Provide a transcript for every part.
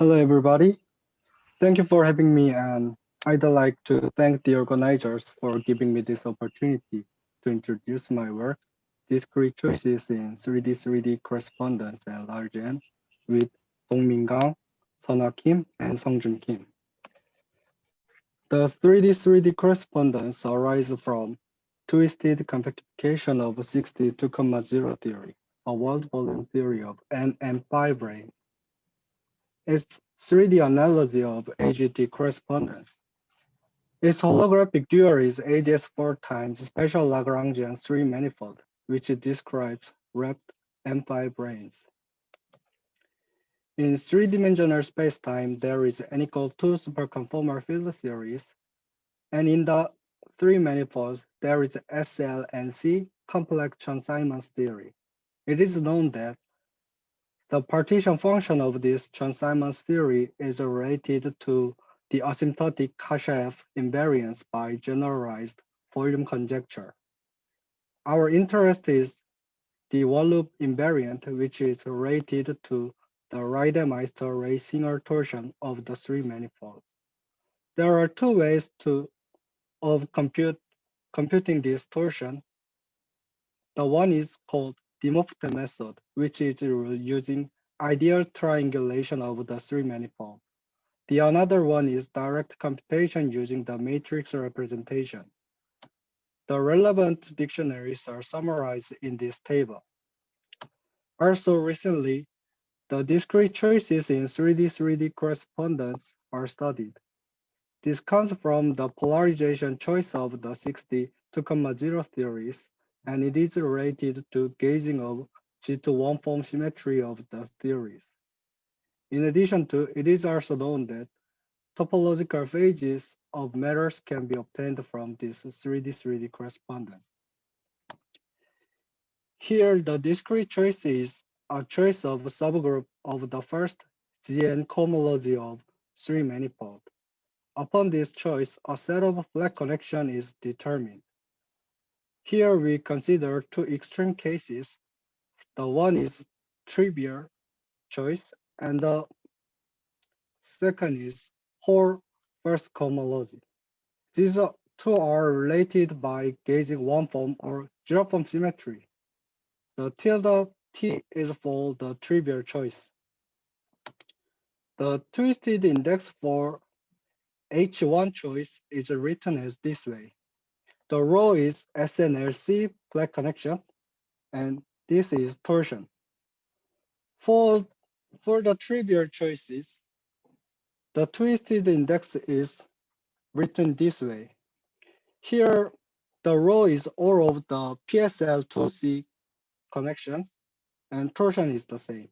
Hello, everybody. Thank you for having me, and I'd like to thank the organizers for giving me this opportunity to introduce my work, Discrete Choices in 3D Correspondence and Large N, with Dongmin Gang, Sunhwa Kim, and Sungjun Kim. The 3D correspondence arises from twisted compactification of 62,0 theory, a world volume theory of N and pi brane. It's 3D analogy of AGT correspondence. Its holographic dual is ADS4 times special Lagrangian 3 manifold, which describes wrapped M5 branes. In three-dimensional spacetime, there is n equal 2 superconformal field theories, and in the three manifolds, there is SL and C complex Chern-Simons theory. It is known that the partition function of this Chern-Simons theory is related to the asymptotic Kashaev invariance by generalized volume conjecture. Our interest is the one-loop invariant, which is related to the Reidemeister-Ray-Singer torsion of the three manifolds. There are two ways of computing this torsion. The one is called de Moffat method, which is using ideal triangulation of the three manifold. The another one is direct computation using the matrix representation. The relevant dictionaries are summarized in this table. Also recently, the discrete choices in 3D correspondence are studied. This comes from the polarization choice of the 62,0 theories, and it is related to gauging of G2 one-form symmetry of the theories. In addition to, it is also known that topological phases of matters can be obtained from this 3D correspondence. Here, the discrete choice is a choice of a subgroup of the first GN cohomology of three manifold. Upon this choice, a set of flat connection is determined. Here we consider two extreme cases. The one is trivial choice, and the second is whole first cohomology. These two are related by gauging one form or zero form symmetry. The tilde T is for the trivial choice. The twisted index for H1 choice is written as this way. The rho is SNLC flat connection, and this is torsion. For the trivial choices, the twisted index is written this way. Here, the rho is all of the PSL2C connections, and torsion is the same.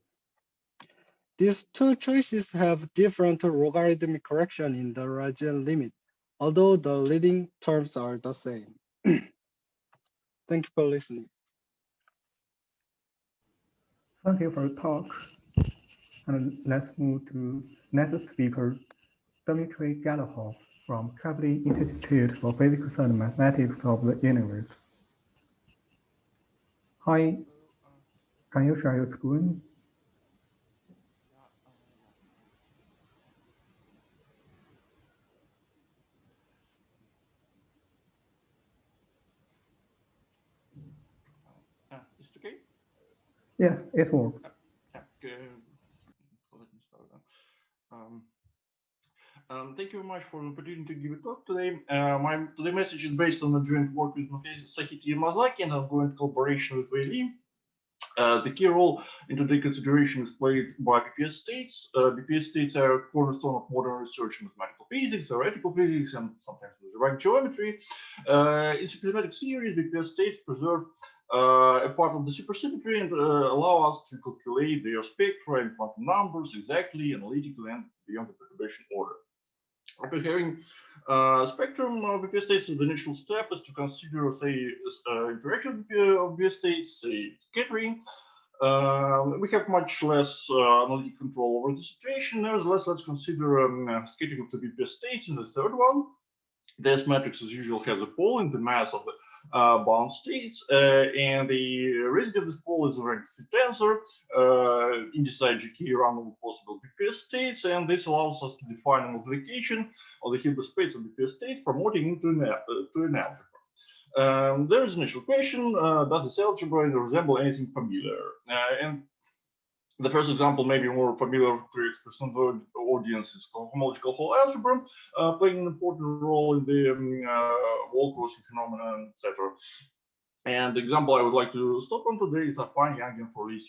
These two choices have different logarithmic correction in the Radian limit, although the leading terms are the same. Thank you for listening. Thank you for your talk. And let's move to next speaker, Dmitry Galahov from Kavli Institute for Physics and Mathematics of the Universe. Hi, can you share your screen? Is it okay? Yes, it works. Let me start thank you very much for the opportunity to give a talk today. My today's message is based on the joint work with Sahiti Yamazaki and ongoing collaboration with Wei Li. The key role in today's consideration is played by BPS states. BPS states are a cornerstone of modern research in mathematical physics, theoretical physics, and sometimes algebraic geometry. In systematic series, BPS states preserve a part of the supersymmetry and allow us to calculate their spectra and quantum numbers exactly, analytically, and beyond the perturbation order. Preparing spectrum of BPS states, the initial step is to consider, say, interaction of BPS states, say, scattering. We have much less analytic control over the situation. Nevertheless, let's consider scattering of the BPS states in the third one. The S matrix, as usual, has a pole in the mass of the bound states, and the residue of this pole is a very tensor, indici GK around all possible BPS states, and this allows us to define a multiplication of the Hilbert space of BPS states, promoting into an algebra. There is an initial question: does this algebra resemble anything familiar? And the first example may be more familiar to the audience is homological whole algebra, playing an important role in the wall crossing phenomenon, etc. And the example I would like to stop on today is affine Yangian for these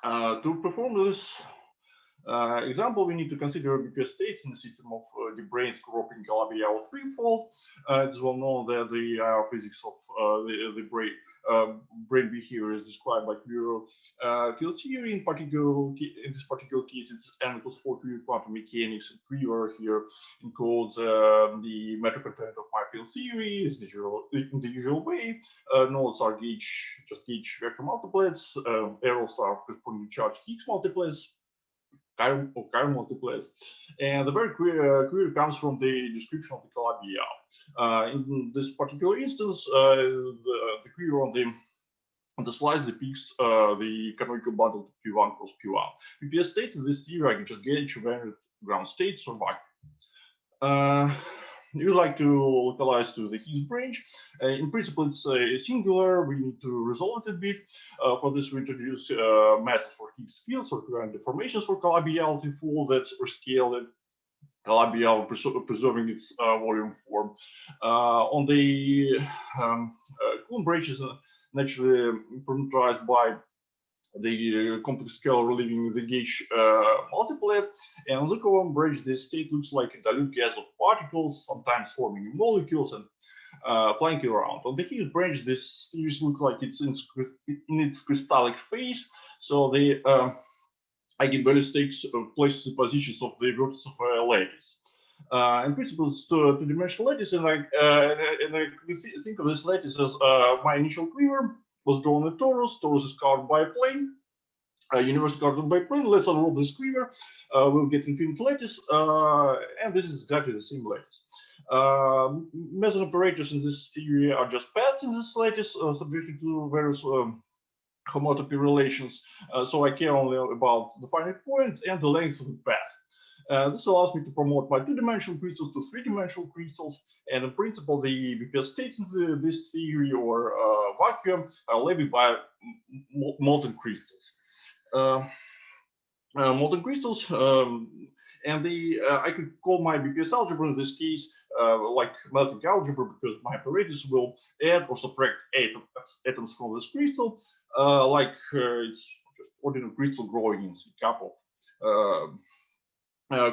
superalgebras. To perform this example, we need to consider BPS states in the system of the brain grouping Calabi-Yau threefold. It's well known that the physics of the brain behavior is described by Queer field theory. In this particular case, it's N equals 4 Queer quantum mechanics, and Queer here encodes the metric content of my field theory in the usual way. Nodes are just gauge vector multiplets. Arrows are corresponding charged Higgs multiplets. Chiral multiplets, and the very query comes from the description of the Calabi-Yau. In this particular instance, the query on the slide depicts the canonical bundle P1 cross P1. BPS states in this theory I can just gauge when ground states or vacuum. We would like to localize to the Higgs branch. In principle, it's singular. We need to resolve it a bit. For this, we introduce methods for Higgs fields or current deformations for Calabi-Yau threefold that's rescaled. Calabi-Yau preserving its volume form. On the Coulomb branch is naturally parameterized by the complex scalar leaving the gauge multiplet, and on the Coulomb branch, this state looks like a dilute gas of particles, sometimes forming molecules and flying around. On the Higgs branch, this series looks like it's in its crystallic phase, so the eigenvalue takes places in positions of the vertices of a lattice. In principle, it's two-dimensional lattice, and I think of this lattice as my initial quiver was drawn in torus. Torus is covered by a plane. Universe covered by a plane. Let's unroll this quiver. We'll get infinite lattice, and this is exactly the same lattice. Meson operators in this theory are just paths in this lattice, subjected to various homotopy relations. So I care only about the finite point and the length of the path. This allows me to promote my two-dimensional crystals to three-dimensional crystals, and in principle, the BPS states in this theory or vacuum are labeled by molten crystals. Molten crystals, and I could call my BPS algebra in this case like melting algebra, because my apparatus will add or subtract atoms from this crystal, like it's just ordinary crystal growing in a cup of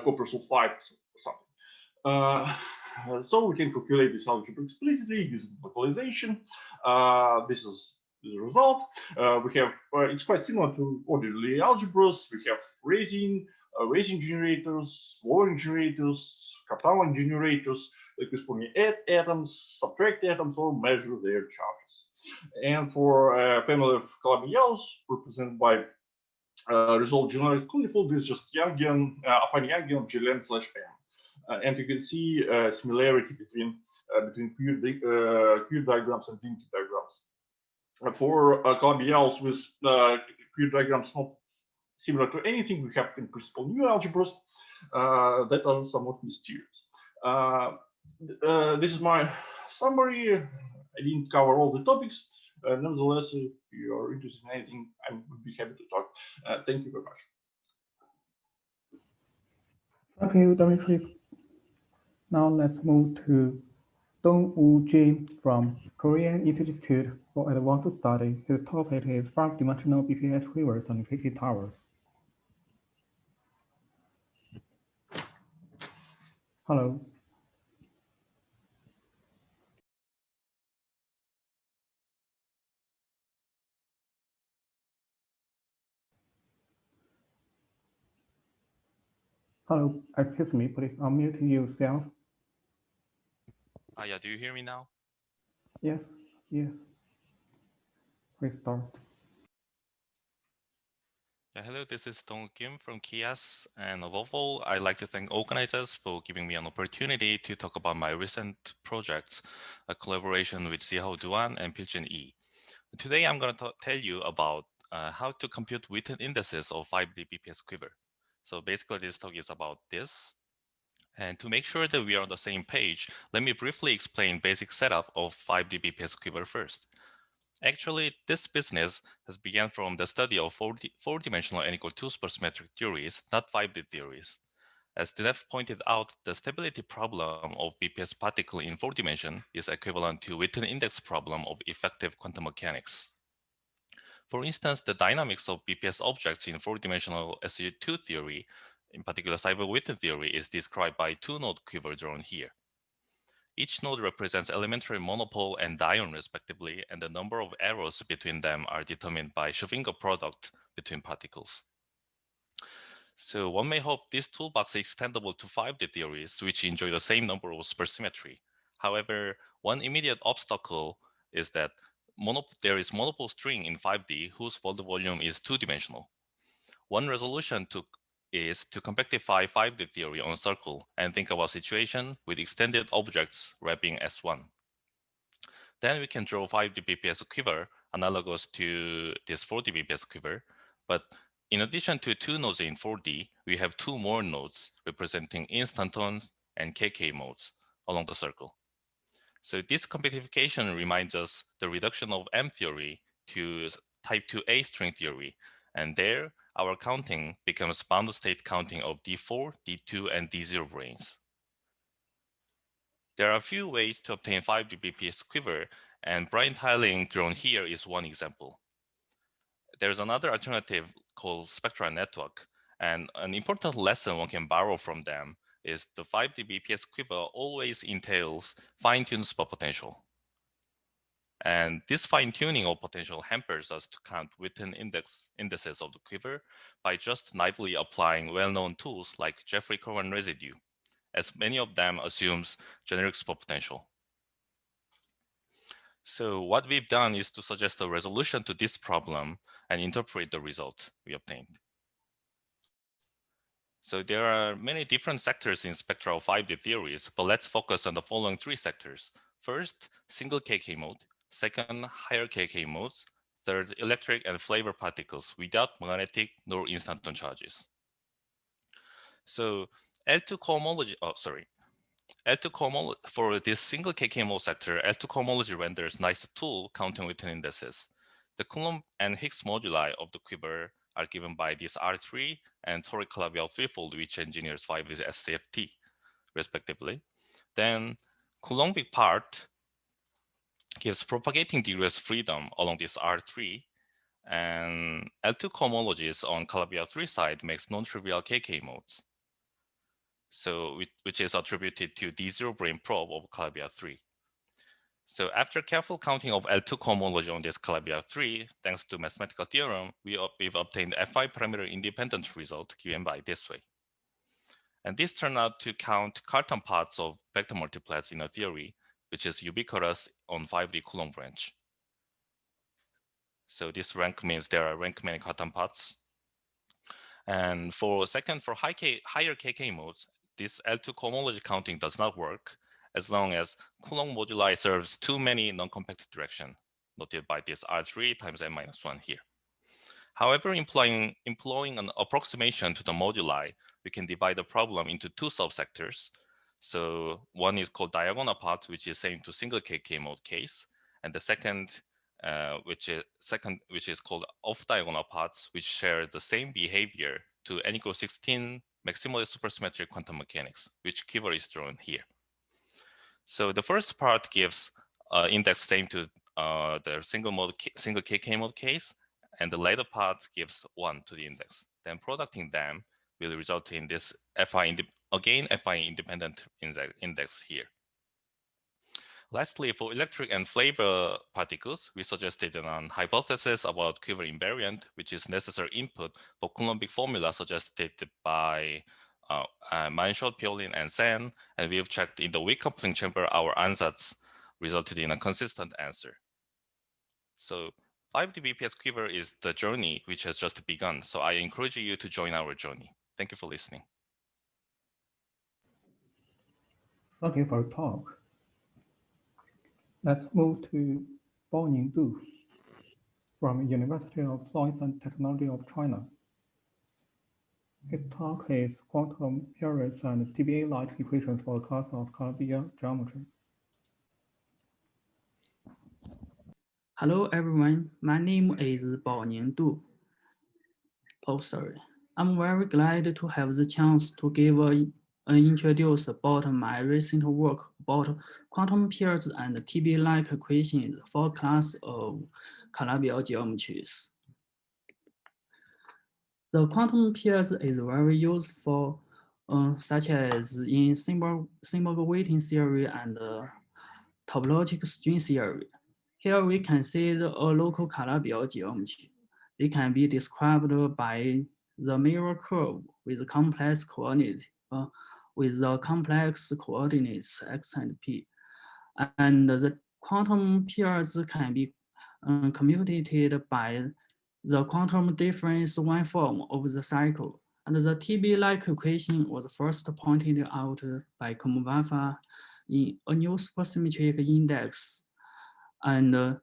copper sulfide or something. So we can calculate this algebra explicitly using localization. This is the result. We have it's quite similar to ordinary algebras. We have raising generators, lowering generators, Kaplan generators that corresponding add atoms, subtract atoms, or measure their charges. And for a family of Calabi-Yaus represented by resolved generalized conifold, this is just Yangian, affine Yangian of Glen/M. And you can see similarity between queer diagrams and Dinky diagrams. For Calabi-Yaus with queer diagrams not similar to anything we have in principle new algebras that are somewhat mysterious. This is my summary. I didn't cover all the topics. Nevertheless, if you are interested in anything, I would be happy to talk. Thank you very much. Thank you, Dmitry. Now let's move to Dong-Woo Jim from Korean Institute for Advanced Study. His topic is 5-dimensional BPS quivers on fixed towers. Hello. Hello, excuse me, please unmute yourself. Yeah, do you hear me now? Yes, yes. Please start. Hello, this is Dong Kim from Kias, and above all, I'd like to thank organizers for giving me an opportunity to talk about my recent projects, a collaboration with Zihao Duan and Pilchen Yi. Today, I'm going to tell you about how to compute Witten indices of 5D BPS quiver. So basically, this talk is about this. And to make sure that we are on the same page, let me briefly explain basic setup of 5D BPS quiver first. Actually, this business has began from the study of four-dimensional n equal 2 supersymmetric theories, not 5D theories. As Dinev pointed out, the stability problem of BPS particle in 4 dimension is equivalent to Witten index problem of effective quantum mechanics. For instance, the dynamics of BPS objects in 4-dimensional SU2 theory, in particular Cyber-Witten theory, is described by two-node quiver drawn here. Each node represents elementary monopole and dione respectively, and the number of arrows between them are determined by Schrödinger product between particles. So one may hope this toolbox is extendable to 5D theories, which enjoy the same number of supersymmetry. However, one immediate obstacle is that there is monopole string in 5D whose Wald volume is 2-dimensional. One resolution is to compactify 5D theory on a circle and think about a situation with extended objects wrapping S1. Then we can draw 5D BPS quiver analogous to this 4D BPS quiver, but in addition to two nodes in 4D, we have two more nodes representing instantons and KK modes along the circle. So this compactification reminds us the reduction of M theory to type 2A string theory, and there our counting becomes bound state counting of D4, D2, and D0 branes. There are a few ways to obtain 5D BPS quiver, and brane tiling drawn here is one example. There's another alternative called spectral network, and an important lesson one can borrow from them is the 5D BPS quiver always entails fine-tuned spot potential. And this fine-tuning of potential hampers us to count Witten indices of the quiver by just naively applying well-known tools like Jeffrey-Cohen residue, as many of them assumes generic spot potential. So what we've done is to suggest a resolution to this problem and interpret the results we obtained. So there are many different sectors in spectral 5D theories, but let's focus on the following three sectors. First, single KK mode. Second, higher KK modes. Third, electric and flavor particles without magnetic nor instanton charges. So L2 cohomology, for this single KK mode sector, L2 cohomology renders nice tool counting Witten indices. The Coulomb and Higgs moduli of the quiver are given by this R3 and Torre-Calabial threefold, which engineers 5 is SCFT, respectively. Then Coulombic part gives propagating degrees freedom along this R3, and L2 cohomologies on Calabial 3 side makes non-trivial KK modes, so which is attributed to D0 brane probe of Calabial 3. So after careful counting of L2 cohomology on this Calabial 3, thanks to mathematical theorem, we've obtained Fi parameter independent result given by this way. And this turned out to count Cartan parts of vector multiplets in a theory, which is ubiquitous on 5D Coulomb branch. So this rank means there are rank many Cartan parts. And for higher KK modes, this L2 cohomology counting does not work as long as Coulomb moduli serves too many non-compact direction, noted by this R3 times n-1 here. However, employing an approximation to the moduli, we can divide the problem into two subsectors. So one is called diagonal part, which is same to single KK mode case, and the second, which is called off-diagonal parts, which share the same behavior to n equals 16 maximally supersymmetric quantum mechanics, which quiver is drawn here. So the first part gives index same to the single KK mode case, and the later part gives 1 to the index. Then producting them will result in this Fi independent index here. Lastly, for electric and flavor particles, we suggested an hypothesis about quiver invariant, which is necessary input for Coulombic formula suggested by Manshot, Piolin, and Sen, and we have checked in the weak coupling chamber our ansatz resulted in a consistent answer. So 5D BPS Quiver is the journey which has just begun, so I encourage you to join our journey. Thank you for listening. Thank you for your talk. Let's move to Baoning Du from University of Science and Technology of China. His talk is Quantum Periods and TBA-like equations for a class of Calabi-Yau geometry. Hello everyone, my name is Baoning Du. Oh, sorry. I'm very glad to have the chance to give an introduce about my recent work about quantum pairs and TB-like equations for a class of Calabi-Yau geometries. The quantum pairs is very useful, such as in symbol weighting theory and topological string theory. Here we can see a local Calabi-Yau geometry. They can be described by the mirror curve with complex coordinates, x and p, and the quantum pairs can be computed by the quantum difference one form of the cycle. And the TB-like equation was first pointed out by Kumawafa in a new supersymmetric index. And the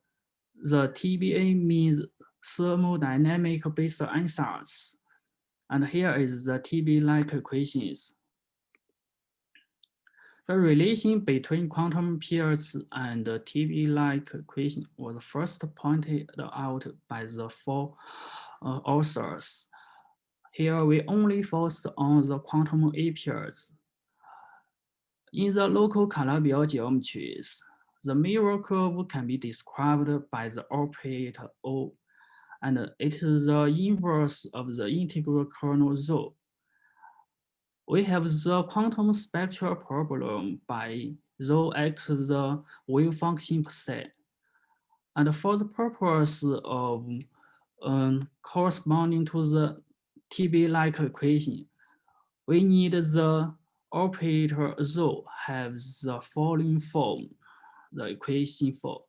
TBA means thermodynamic based answers. And here is the TB-like equations. The relation between quantum pairs and the TB-like equation was first pointed out by the four authors. Here we only focus on the quantum A pairs. In the local Calabi-Yau geometries, the mirror curve can be described by the operator O, and it is the inverse of the integral kernel rho. We have the quantum spectral problem by rho at the wave function per se. And for the purpose of corresponding to the TB-like equation, we need the operator rho have the following form, the equation form.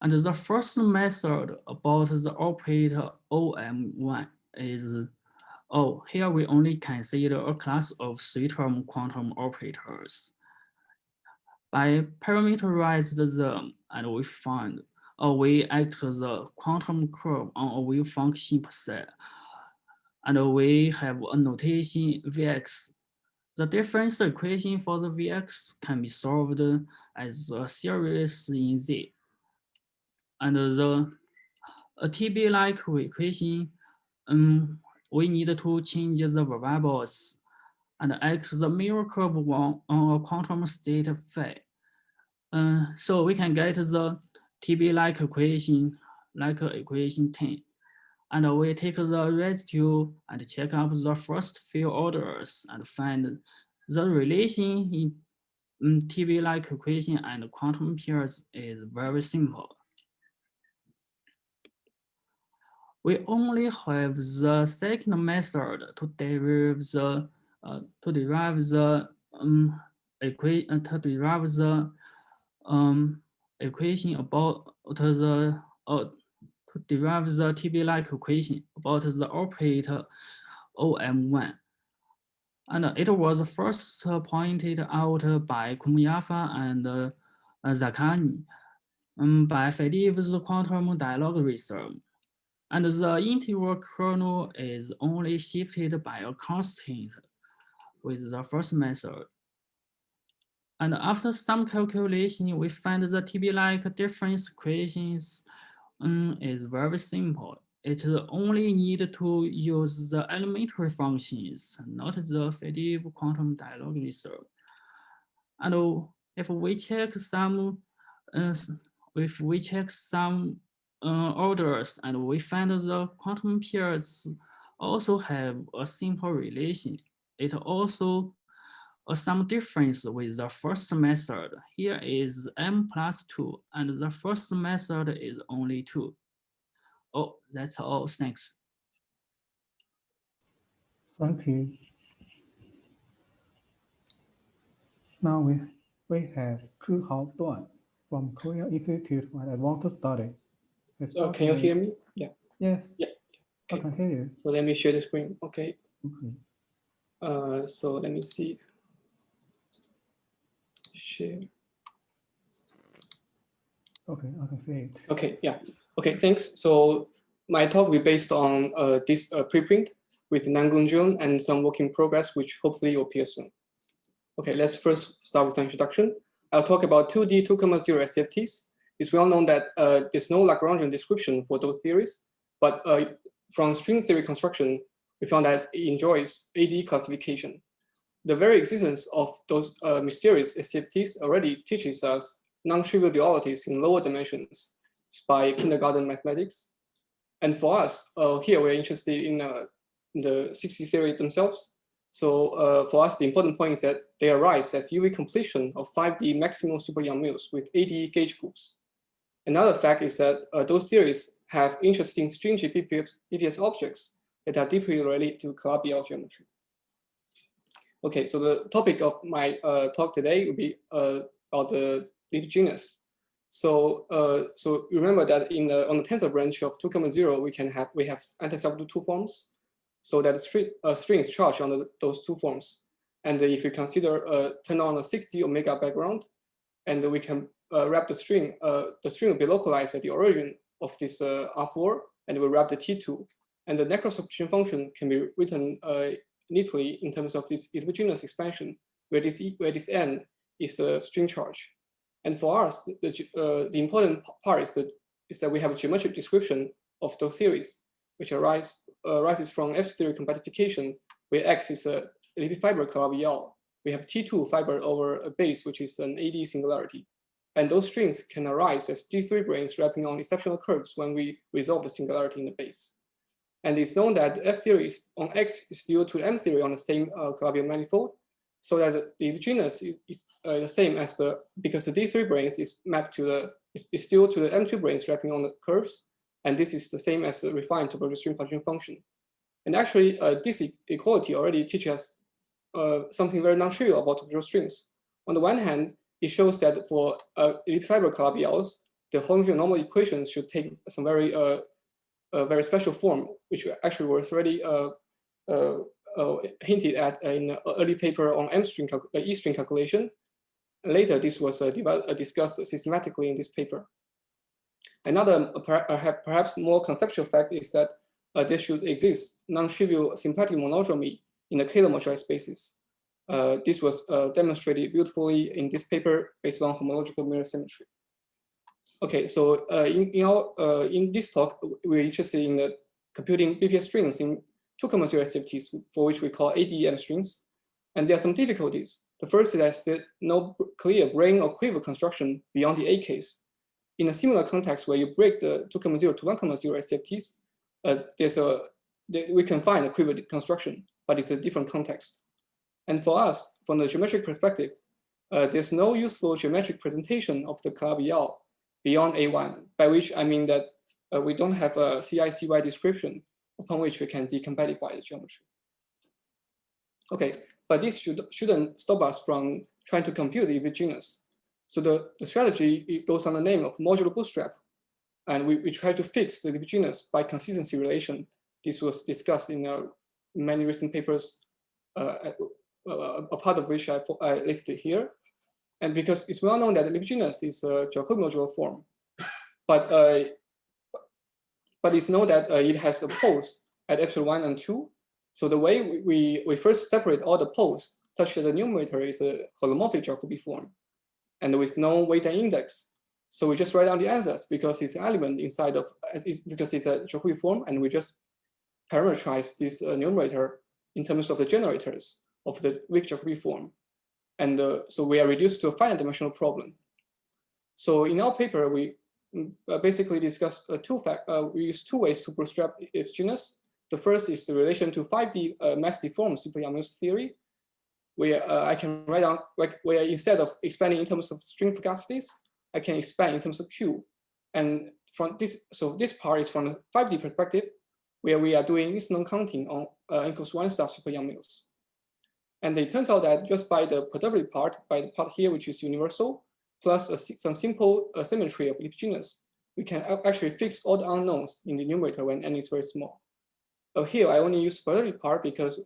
And the first method about the operator OM1 is, here we only consider a class of three-term quantum operators. By parameterize them, and we find we act the quantum curve on a wave function per se, and we have a notation Vx. The difference equation for the Vx can be solved as a series in Z. And the TB-like equation, we need to change the variables and act the mirror curve on a quantum state phi. So we can get the TB-like equation, like equation 10. And we take the residue and check up the first few orders and find the relation in TB-like equation and quantum pairs is very simple. We only have the second method to derive the equation about the to derive the TB-like equation about the operator OM1. And it was first pointed out by Kumawafa and Zakani by Fediv's quantum dialogism. And the integral kernel is only shifted by a constant with the first method. And after some calculation, we find the TB-like difference equations is very simple. It only need to use the elementary functions, not the Fediv quantum dialogism. And if we check some orders, and we find the quantum pairs also have a simple relation. It also some difference with the first method. Here is m plus 2, and the first method is only 2. Oh, that's all. Thanks. Thank you. Now we have Zhihao Duan from Korean Institute for Advanced Study. Can you hear me? Yeah. Yes. Yeah. I Okay. can hear you. So let me share the screen. Okay. Okay. So let me see. Share. Okay, I can see it. Okay, yeah. Okay, thanks. So my talk will be based on this preprint with Nangung Jun and some work in progress, which hopefully will appear soon. Okay, let's first start with an introduction. I'll talk about 2D 2,0 SFTs. It's well known that there's no Lagrangian description for those theories, but from string theory construction, we found that it enjoys AD classification. The very existence of those mysterious SFTs already teaches us non-trivial dualities in lower dimensions by kindergarten mathematics. And for us, here we're interested in the 6D theory themselves. So for us, the important point is that they arise as UV completion of 5D maximal super young mills with AD gauge groups. Another fact is that those theories have interesting stringy BPS objects that are deeply related to Calabi-Yau geometry. Okay, so the topic of my talk today will be about the lead genus. So so remember that on the tensor branch of 2,0, we have anti-subgroup 2 forms, so that string is charged on those 2 forms. And if we consider turn on a 60 omega background, and we can wrap the string will be localized at the origin of this R4, and we wrap the T2, and the necro substitution function can be written neatly in terms of this heterogeneous expansion, where this n is a string charge. And for us, the important part is that we have a geometric description of those theories, which arises from F theory compactification, where X is a lipid fiber Calabi-Yau. We have T2 fiber over a base, which is an AD singularity. And those strings can arise as D3 branes wrapping on exceptional curves when we resolve the singularity in the base. And it's known that F theory on X is due to M theory on the same Calabi-Yau manifold, so that the genus is the same as because the D3 branes is mapped to is due to the M2 branes wrapping on the curves, and this is the same as the refined topological string partition function. And actually, this equality already teaches us something very non-trivial about topological strings. On the one hand, it shows that for elliptic fiber Calabi-Yaus, the homogeneous normal equations should take some very special form, which actually was already hinted at in an early paper on E string calculation. Later, this was discussed systematically in this paper. Another perhaps more conceptual fact is that there should exist non-trivial symplectic monodromy in the Kähler moduli spaces. This was demonstrated beautifully in this paper based on homological mirror symmetry. Okay, so in this talk, we're interested in computing BPS strings in 2,0 SFTs, for which we call ADM strings. And there are some difficulties. The first is that no clear brane or quiver construction beyond the A case. In a similar context where you break the 2,0 to 1,0 SFTs, we can find a quiver construction, but it's a different context. And for us, from the geometric perspective, there's no useful geometric presentation of the Calabi-Yau beyond A1, by which I mean that we don't have a CI/CY description upon which we can decompactify the geometry. Okay, but this shouldn't stop us from trying to compute the genus. So the strategy, it goes on the name of modular bootstrap. And we try to fix the genus by consistency relation. This was discussed in many recent papers, a part of which I listed here. And because it's well known that the genus is a Jacobi modular form, but it's known that it has a poles at epsilon 1 and 2. So the way we first separate all the poles such that the numerator is a holomorphic Jacobi form, and with no weight and index. So we just write down the answers because it's an element inside of, because it's a Jacobi form, and we just parameterize this numerator in terms of the generators of the weak Jacobi form. And so we are reduced to a finite dimensional problem. So in our paper, we basically discussed we use 2 ways to bootstrap its genus. The first is the relation to 5D mass deformed super Young-Mills theory, where I can write down, where instead of expanding in terms of string fugacities, I can expand in terms of Q. And from this, so this part is from the 5D perspective, where we are doing incident counting on n=1 star super Young-Mills. And it turns out that just by the perturbative part, by the part here, which is universal, plus some simple symmetry of genus, we can actually fix all the unknowns in the numerator when n is very small. Here, I only use probability part because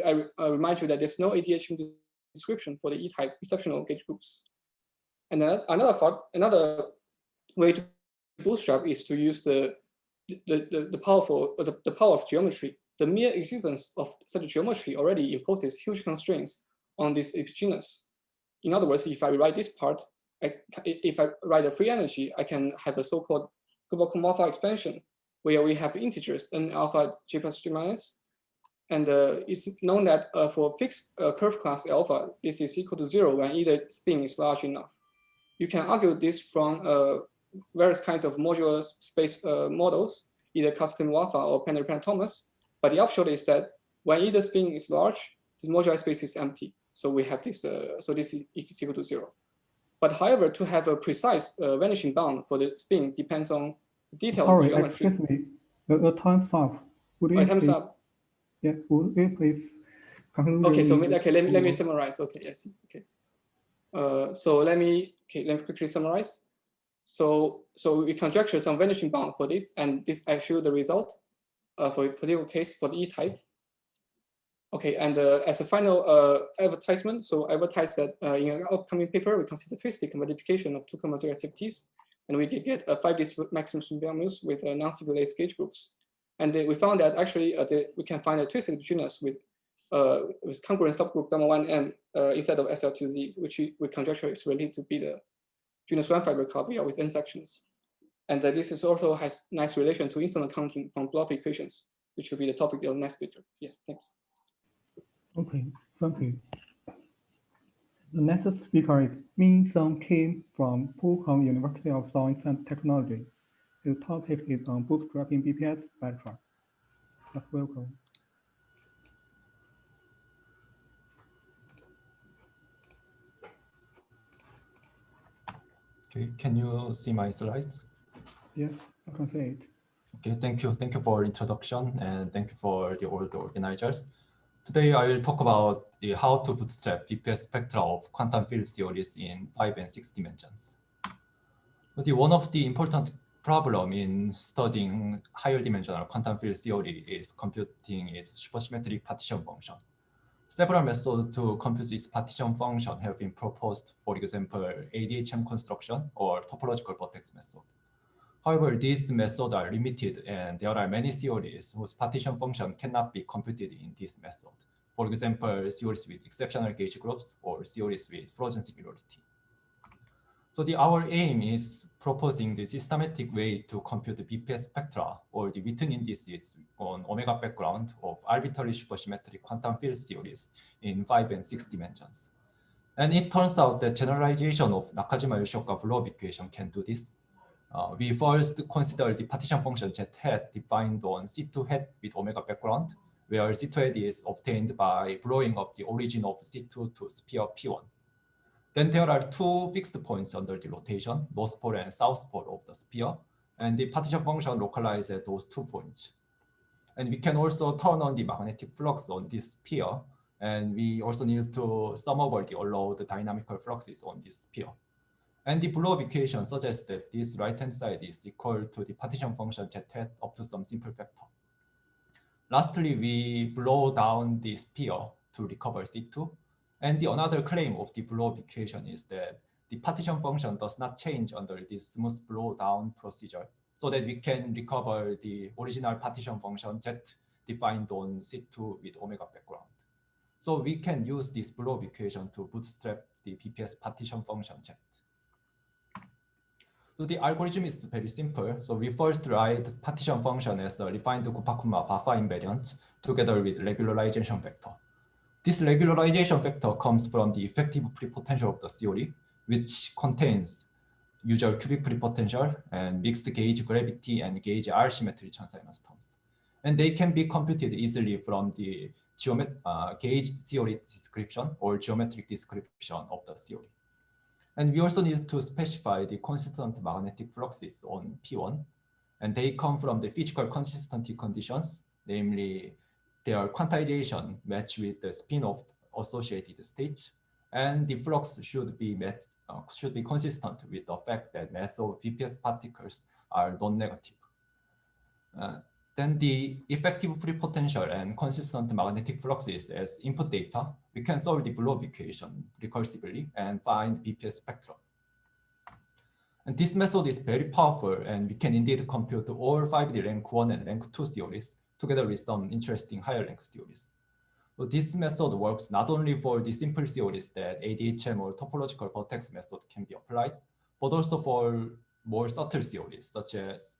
I remind you that there's no ADHM description for the E-type exceptional gauge groups. And another way to bootstrap is to use the power of geometry. The mere existence of such a geometry already imposes huge constraints on this genus. In other words, if I rewrite this part, if I write a free energy, I can have a so-called global alpha expansion where we have integers n alpha j plus j minus. And it's known that for fixed curve class alpha, this is equal to 0 when either spin is large enough. You can argue this from various kinds of modular space models, either custom alpha or Penry Thomas. But the upshot is that when either spin is large, the modular space is empty. So we have this, so this is equal to 0. But however, to have a precise vanishing bound for the spin depends on detailed geometry. Excuse me, the time's up. Would you time's please, up. Yeah, would you please conclude? Okay, so let me summarize. Okay, yes, okay. So let me quickly summarize. So we conjecture some vanishing bound for this, and this I show the result for a particular case for the E-type. Okay, and as a final advertisement, so I advertise that in an upcoming paper, we consider twistic modification of 2,0 activities, and we did get 5D maximum binomials with non-stipulated gauge groups. And we found that actually we can find a twisted genus with congruent subgroup gamma 1n instead of SL2Z, which we conjecture is related to be the genus 1 fiber Kavli with n sections. And this is also has nice relation to instant accounting from block equations, which will be the topic of the next paper. Yeah, thanks. Okay, thank you. The next speaker is Min Sung Kim from Puhong University of Science and Technology. His topic is on bootstrapping BPS spectra. Welcome. Okay, can you see my slides? Yes, I can see it. Okay, thank you. Thank you for introduction and thank you for all the organizers. Today I will talk about how to bootstrap BPS spectra of quantum field theories in 5 and 6 dimensions. One of the important problem in studying higher dimensional quantum field theory is computing its supersymmetric partition function. Several methods to compute its partition function have been proposed, for example, ADHM construction or topological vertex method. However, these methods are limited and there are many theories whose partition function cannot be computed in this method. For example, theories with exceptional gauge groups or theories with frozen singularity. So our aim is proposing the systematic way to compute the BPS spectra or the Witten indices on omega background of arbitrary supersymmetric quantum field theories in 5 and 6 dimensions. And it turns out that generalization of Nakajima-Yoshioka-Blob equation can do this. We first consider the partition function Z hat defined on C2 hat with omega background, where C2 hat is obtained by blowing up the origin of C2 to sphere P1. Then there are two fixed points under the rotation, north pole and south pole of the sphere, and the partition function localizes at those 2 points. And we can also turn on the magnetic flux on this sphere, and we also need to sum over the allowed dynamical fluxes on this sphere. And the Blob equation suggests that this right-hand side is equal to the partition function Z hat up to some simple factor. Lastly, we blow down the sphere to recover C2. And the another claim of the Blob equation is that the partition function does not change under this smooth blow down procedure, so that we can recover the original partition function Z defined on C2 with omega background. So we can use this Blob equation to bootstrap the BPS partition function Z. So the algorithm is very simple. So we first write partition function as a refined Kupakuma-Buffer invariant together with regularization vector. This regularization vector comes from the effective prepotential of the theory, which contains usual cubic prepotential and mixed gauge gravity and gauge R symmetry Chern-Simons terms. And they can be computed easily from the gauge theory description or geometric description of the theory. And we also need to specify the consistent magnetic fluxes on P1, and they come from the physical consistency conditions, namely their quantization match with the spin of associated states, And the flux should be consistent with the fact that mass of BPS particles are non-negative. Then the effective free potential and consistent magnetic fluxes as input data, we can solve the Blow equation recursively and find BPS spectrum. And this method is very powerful, and we can indeed compute all 5D rank 1 and rank 2 theories together with some interesting higher rank theories. So this method works not only for the simple theories that ADHM or topological vertex method can be applied, but also for more subtle theories, such as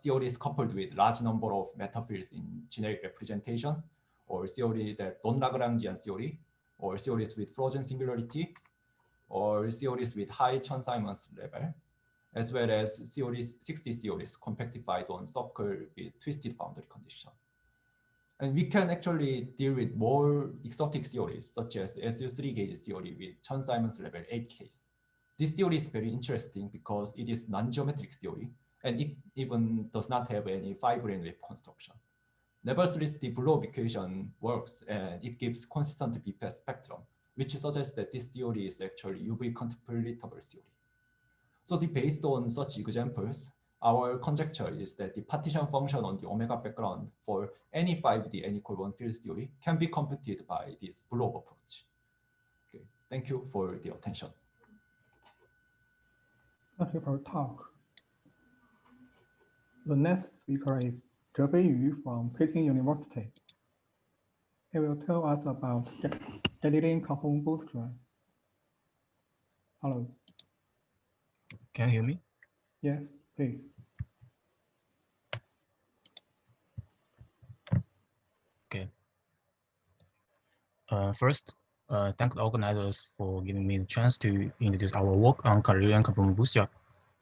theories coupled with large number of metafields in generic representations, or theory that non-Lagrangian theory, or theories with frozen singularity, or theories with high Chern-Simons level, as well as theories, 60 theories compactified on circle with twisted boundary condition. And we can actually deal with more exotic theories, such as SU3 gauge theory with Chern-Simons level 8 case. This theory is very interesting because it is non-geometric theory, and it even does not have any 5-brane wave construction. Nevertheless, the Blow equation works, and it gives consistent BPS spectrum, which suggests that this theory is actually UV contempolatable theory. So based on such examples, our conjecture is that the partition function on the omega background for any 5D n equal 1 field theory can be computed by this Blow approach. Okay, thank you for the attention. Thank you for your talk. The next speaker is Zhebei Yu from Peking University. He will tell us about Galilean carbon bootstrap. Hello. Can you hear me? Yes, please. Okay. First, thank the organizers for giving me the chance to introduce our work on Galilean carbon bootstrap.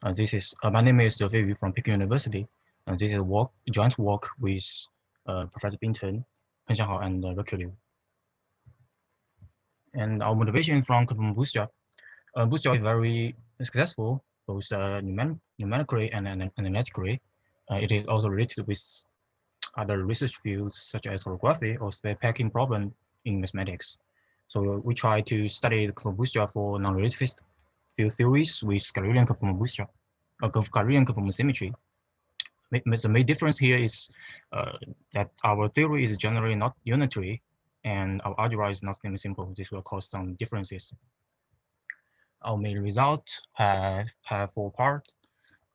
My name is Zhebei Yu from Peking University, and this is a joint work with Professor Binton, Peng Xianghao, and Ricky Liu. And our motivation from carbon bootstrap, bootstrap is very successful, both numerically and analytically. It is also related with other research fields such as holography or square packing problem in mathematics. So we try to study the carbon bootstrap for non-relativist field theories with Galilean carbon bootstrap, Galilean carbon symmetry. The main difference here is that our theory is generally not unitary, and our algebra is not simple. This will cause some differences. Our main result have 4 parts.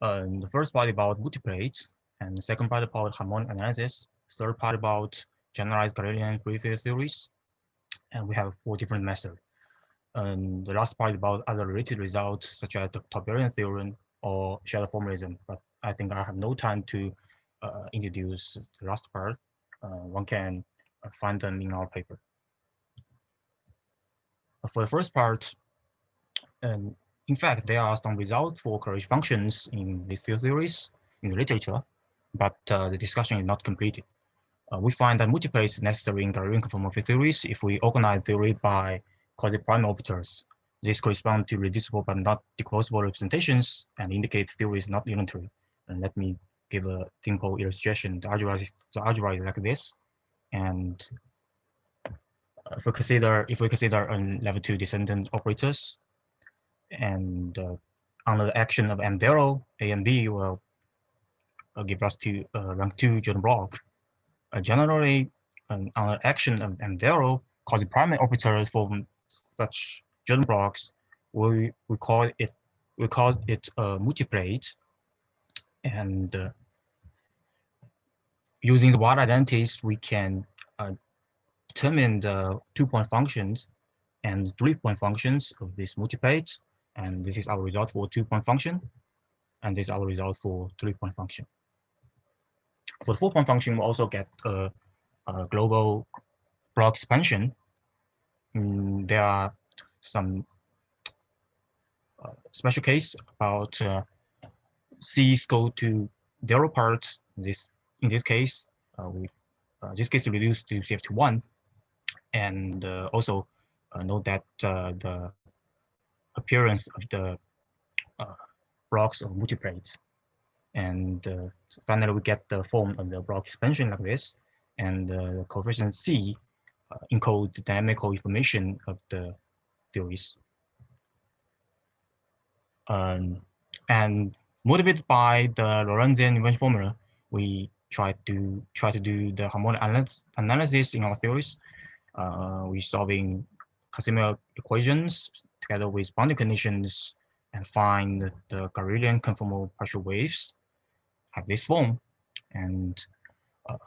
The first part about multiplates, and the second part about harmonic analysis, third part about generalized Galilean free field theories, and we have 4 different methods. And the last part about other related results, such as the Tauberian theorem or shadow formalism. But I think I have no time to introduce the last part. One can find them in our paper. For the first part, in fact, there are some results for correlation functions in these field theories in the literature, but the discussion is not completed. We find that multiplates is necessary in Galilean conformal theories if we organize theory by quasi-prime operators. This corresponds to reducible but not decomposable representations and indicates theory is not unitary. And let me give a simple illustration. The algebra is like this, and if we consider a level 2 descendant operators, and under the action of M0, A and B will give us to rank 2 Jordan block. Generally, on the action of M0, quasi-prime operators form such Jordan blocks. We call it multiplate, and using the wide identities, we can determine the 2-point functions and 3-point functions of this multiplate, and this is our result for 2-point function, and this is our result for 3-point function. For the 4-point function, we also get a global block expansion. There are some special case about C's go to 0 part. In this case, this case reduced to CF to 1, and also note that the appearance of the blocks of multiplate. And finally, we get the form of the block expansion like this, and the coefficient C encode the dynamical information of the theories. And motivated by the Lorentzian inversion formula, we try to do the harmonic analysis in our theories. We're solving Casimir equations together with boundary conditions and find the Gaussian conformal partial waves have this form. And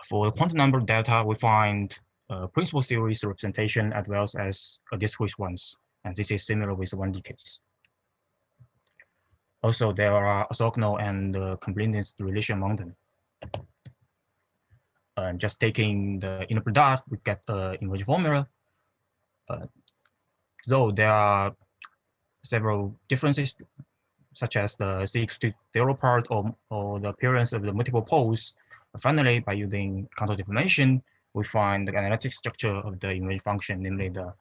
for the quantum number delta, we find principal series representation as well as discrete ones. And this is similar with the 1D case. Also, there are orthogonal and completeness relation among them. Just taking the inner product, we get inversion formula. Though there are several differences, such as the C=0 part or the appearance of the multiple poles. Finally, by using contour deformation, we find the analytic structure of the inversion function, namely the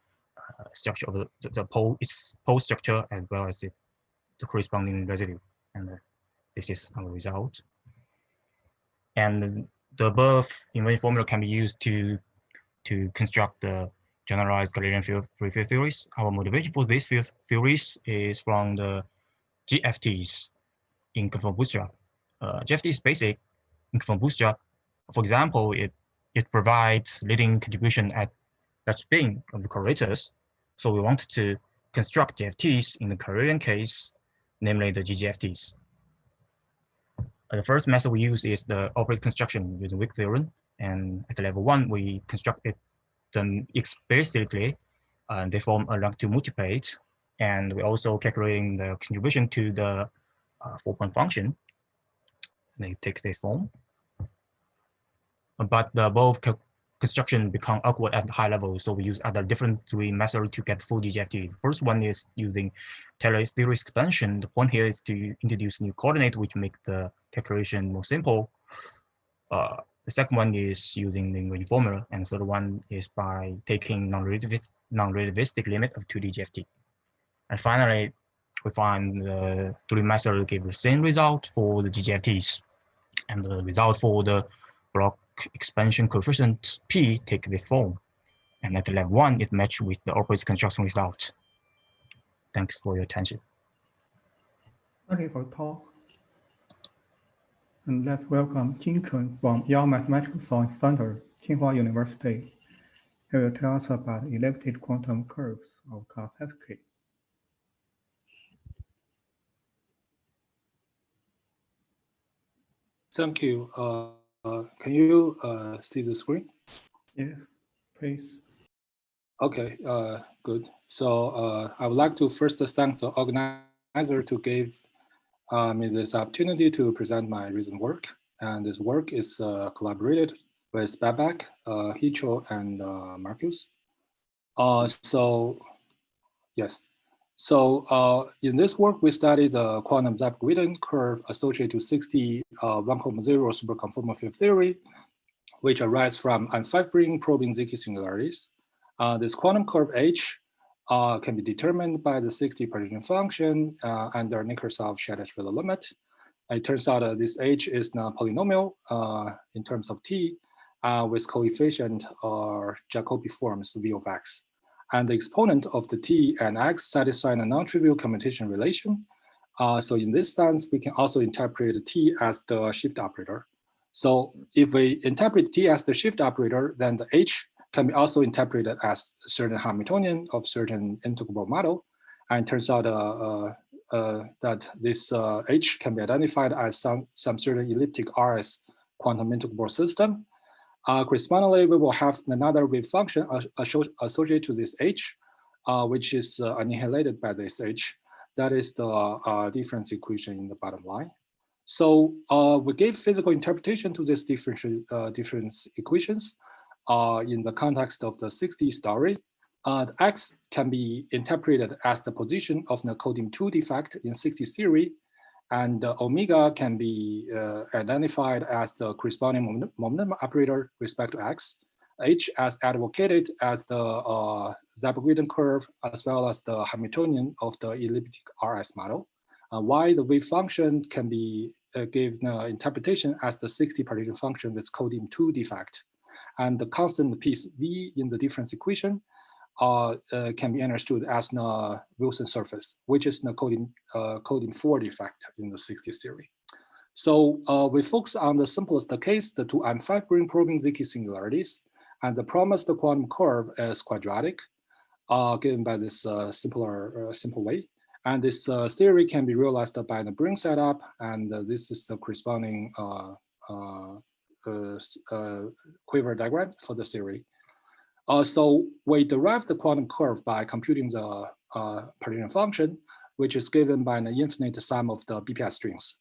structure of the pole structure as well as the corresponding residue. And this is our result. And the above inversion formula can be used to construct the generalized Galilean free field theories. Our motivation for these field theories is from the GFTs in conformal bootstrap. GFT is basic in conformal bootstrap. For example, it provides leading contribution at that spin of the correlators. So we want to construct GFTs in the Cartesian case, namely the GGFTs. The first method we use is the operator construction using Wick theorem. And at level 1, we construct them explicitly, and they form a rank 2 multiplet. And we're also calculating the contribution to the 4-point function. And it takes this form. But the above construction become awkward at high level, so we use other different 3 methods to get full GGFT. The first one is using Taylor's theory expansion. The point here is to introduce new coordinate, which make the calculation more simple. The second one is using the inversion formula, and the third one is by taking non-relativistic limit of 2D GFT. And finally, we find the 3 methods give the same result for the GGFTs, and the result for the block expansion coefficient P take this form. And at level 1, it matches with the operator construction result. Thanks for your attention. Thank you for the talk. And let's welcome Jing Chun from Yale Mathematical Science Center, Tsinghua University. He will tell us about elliptic quantum curves of class Sk. Thank you. Can you see the screen? Yes, please. Okay, good. So I would like to first thank the organizer to give me this opportunity to present my recent work. And this work is collaborated with Babak, Hicho, and Marcus. So yes. So in this work, we studied the quantum Zap-Guidon curve associated to 60 1,0 superconformal field theory, which arise from unfibering probing Zk singularities. This quantum curve H can be determined by the 60 partition function under Nekrasov-Shadishvili limit. It turns out that this H is not polynomial in terms of T with coefficient or Jacobi forms V of X. And the exponent of the T and X satisfy a non-trivial commutation relation. So in this sense, we can also interpret T as the shift operator. So if we interpret T as the shift operator, then the H can be also interpreted as certain Hamiltonian of certain integrable model. And it turns out that this H can be identified as some certain elliptic RS quantum integrable system. Correspondingly, we will have another wave function associated to this H, which is annihilated by this H. That is the difference equation in the bottom line. So we gave physical interpretation to these difference equations in the context of the 60 story. The X can be interpreted as the position of the coding 2 defect in 60 theory, and omega can be identified as the corresponding momentum operator with respect to X. H as advocated as the Zap-Guidon curve, as well as the Hamiltonian of the elliptic RS model. Y, the wave function, can be given interpretation as the 60 partition function with coding 2 defect. And the constant piece V in the difference equation can be understood as the Wilson surface, which is the coding 4 defect in the 60 series. So we focus on the simplest case, the two M5 probing Zk singularities, and the promised quantum curve is quadratic, given by this simple way. And this theory can be realized by the Bring setup, and this is the corresponding quiver diagram for the theory. So we derive the quantum curve by computing the partition function, which is given by an infinite sum of the BPS strings.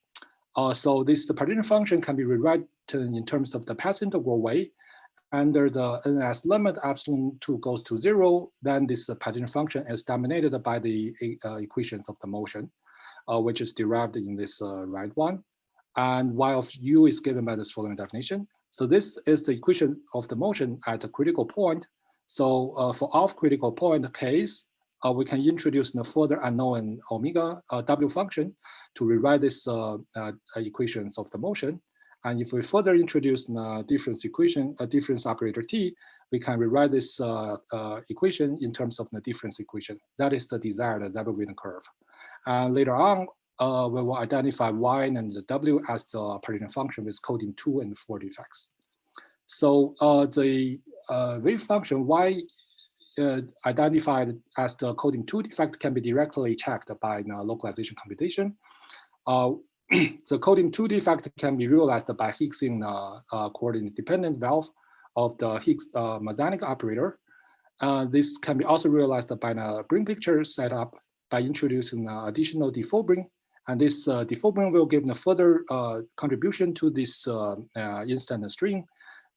So this partition function can be rewritten in terms of the path integral way. Under the NS limit epsilon 2 goes to 0, then this partition function is dominated by the equations of the motion, which is derived in this right one. And y of u is given by this following definition. So this is the equation of the motion at a critical point. So for off-critical point case, we can introduce the further unknown omega w function to rewrite this equations of the motion. And if we further introduce the difference equation, a difference operator t, we can rewrite this equation in terms of the difference equation. That is the desired Zebel-Witten curve. And later on, we will identify y and the w as the partition function with coding 2 and 4 defects. So the wave function y identified as the coding 2 defect can be directly checked by localization computation. The coding 2 defect can be realized by Higgsing coordinate-dependent valve of the Higgs Masonic operator. This can be also realized by a Bring picture setup by introducing additional defolding. And this defolding will give a further contribution to this instant string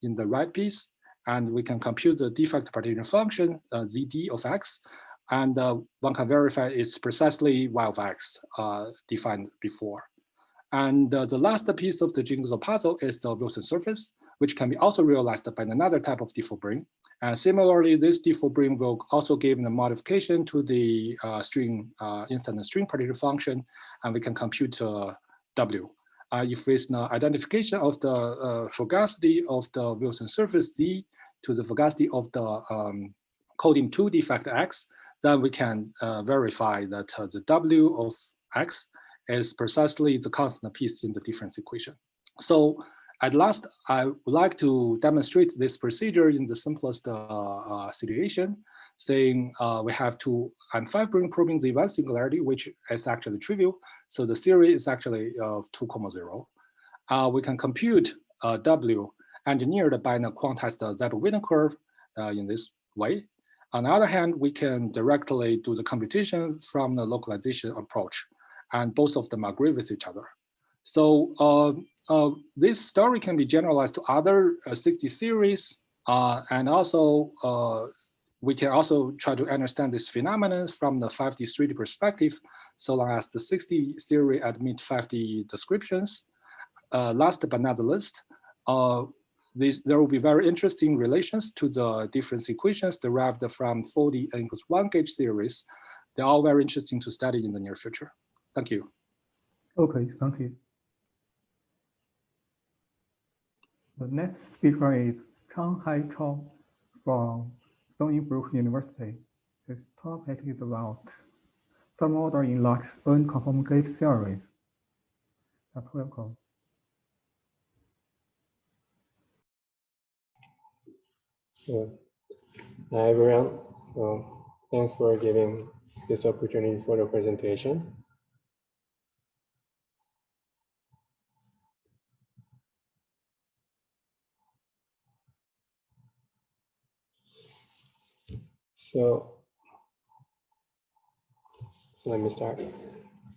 in the right piece. And we can compute the defect partition function, ZD of x. And one can verify it's precisely y of x defined before. And the last piece of the jigsaw puzzle is the Wilson surface, which can be also realized by another type of defolding. And similarly, this defolding will also give a modification to the instant string partition function, and we can compute W. If it's the identification of the fugacity of the Wilson surface Z to the fugacity of the coding 2 defect X, then we can verify that the W of X is precisely the constant piece in the difference equation. So at last, I would like to demonstrate this procedure in the simplest situation, saying we have two M5 probing Z1 singularity, which is actually trivial. So the theory is actually of 2, 0. We can compute W engineered by the quantized Zebel-Witten curve in this way. On the other hand, we can directly do the computation from the localization approach, and both of them agree with each other. So this story can be generalized to other 60 series, and also we can also try to understand this phenomenon from the 5D 3D perspective, so long as the 60 series admit 5D descriptions. Last but not the least, there will be very interesting relations to the difference equations derived from 4D n+1 gauge series. They're all very interesting to study in the near future. Thank you. Okay, thank you. The next speaker is Chang-Hai Chou from Stony Brook University. His topic is about some order in large unconform gauge theories. Welcome. Hi everyone. So thanks for giving this opportunity for the presentation. So let me start.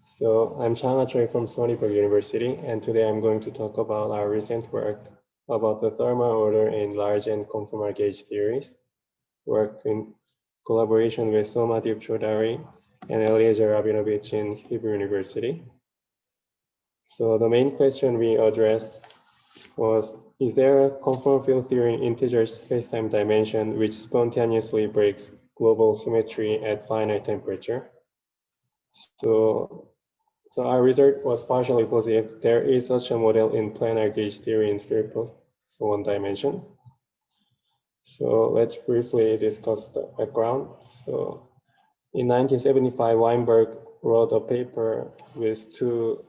So I'm Chang-Hai Chou from Stony Brook University, and today I'm going to talk about our recent work about the thermal order in large and conformal gauge theories, work in collaboration with Somadev Chaudhary and Eliezer Rabinovich in Hebrew University. So the main question we addressed was, is there a conformal field theory in integer spacetime dimension which spontaneously breaks global symmetry at finite temperature? So our result was partially positive. There is such a model in planar gauge theory in 3+1 dimension. So let's briefly discuss the background. So in 1975, Weinberg wrote a paper with two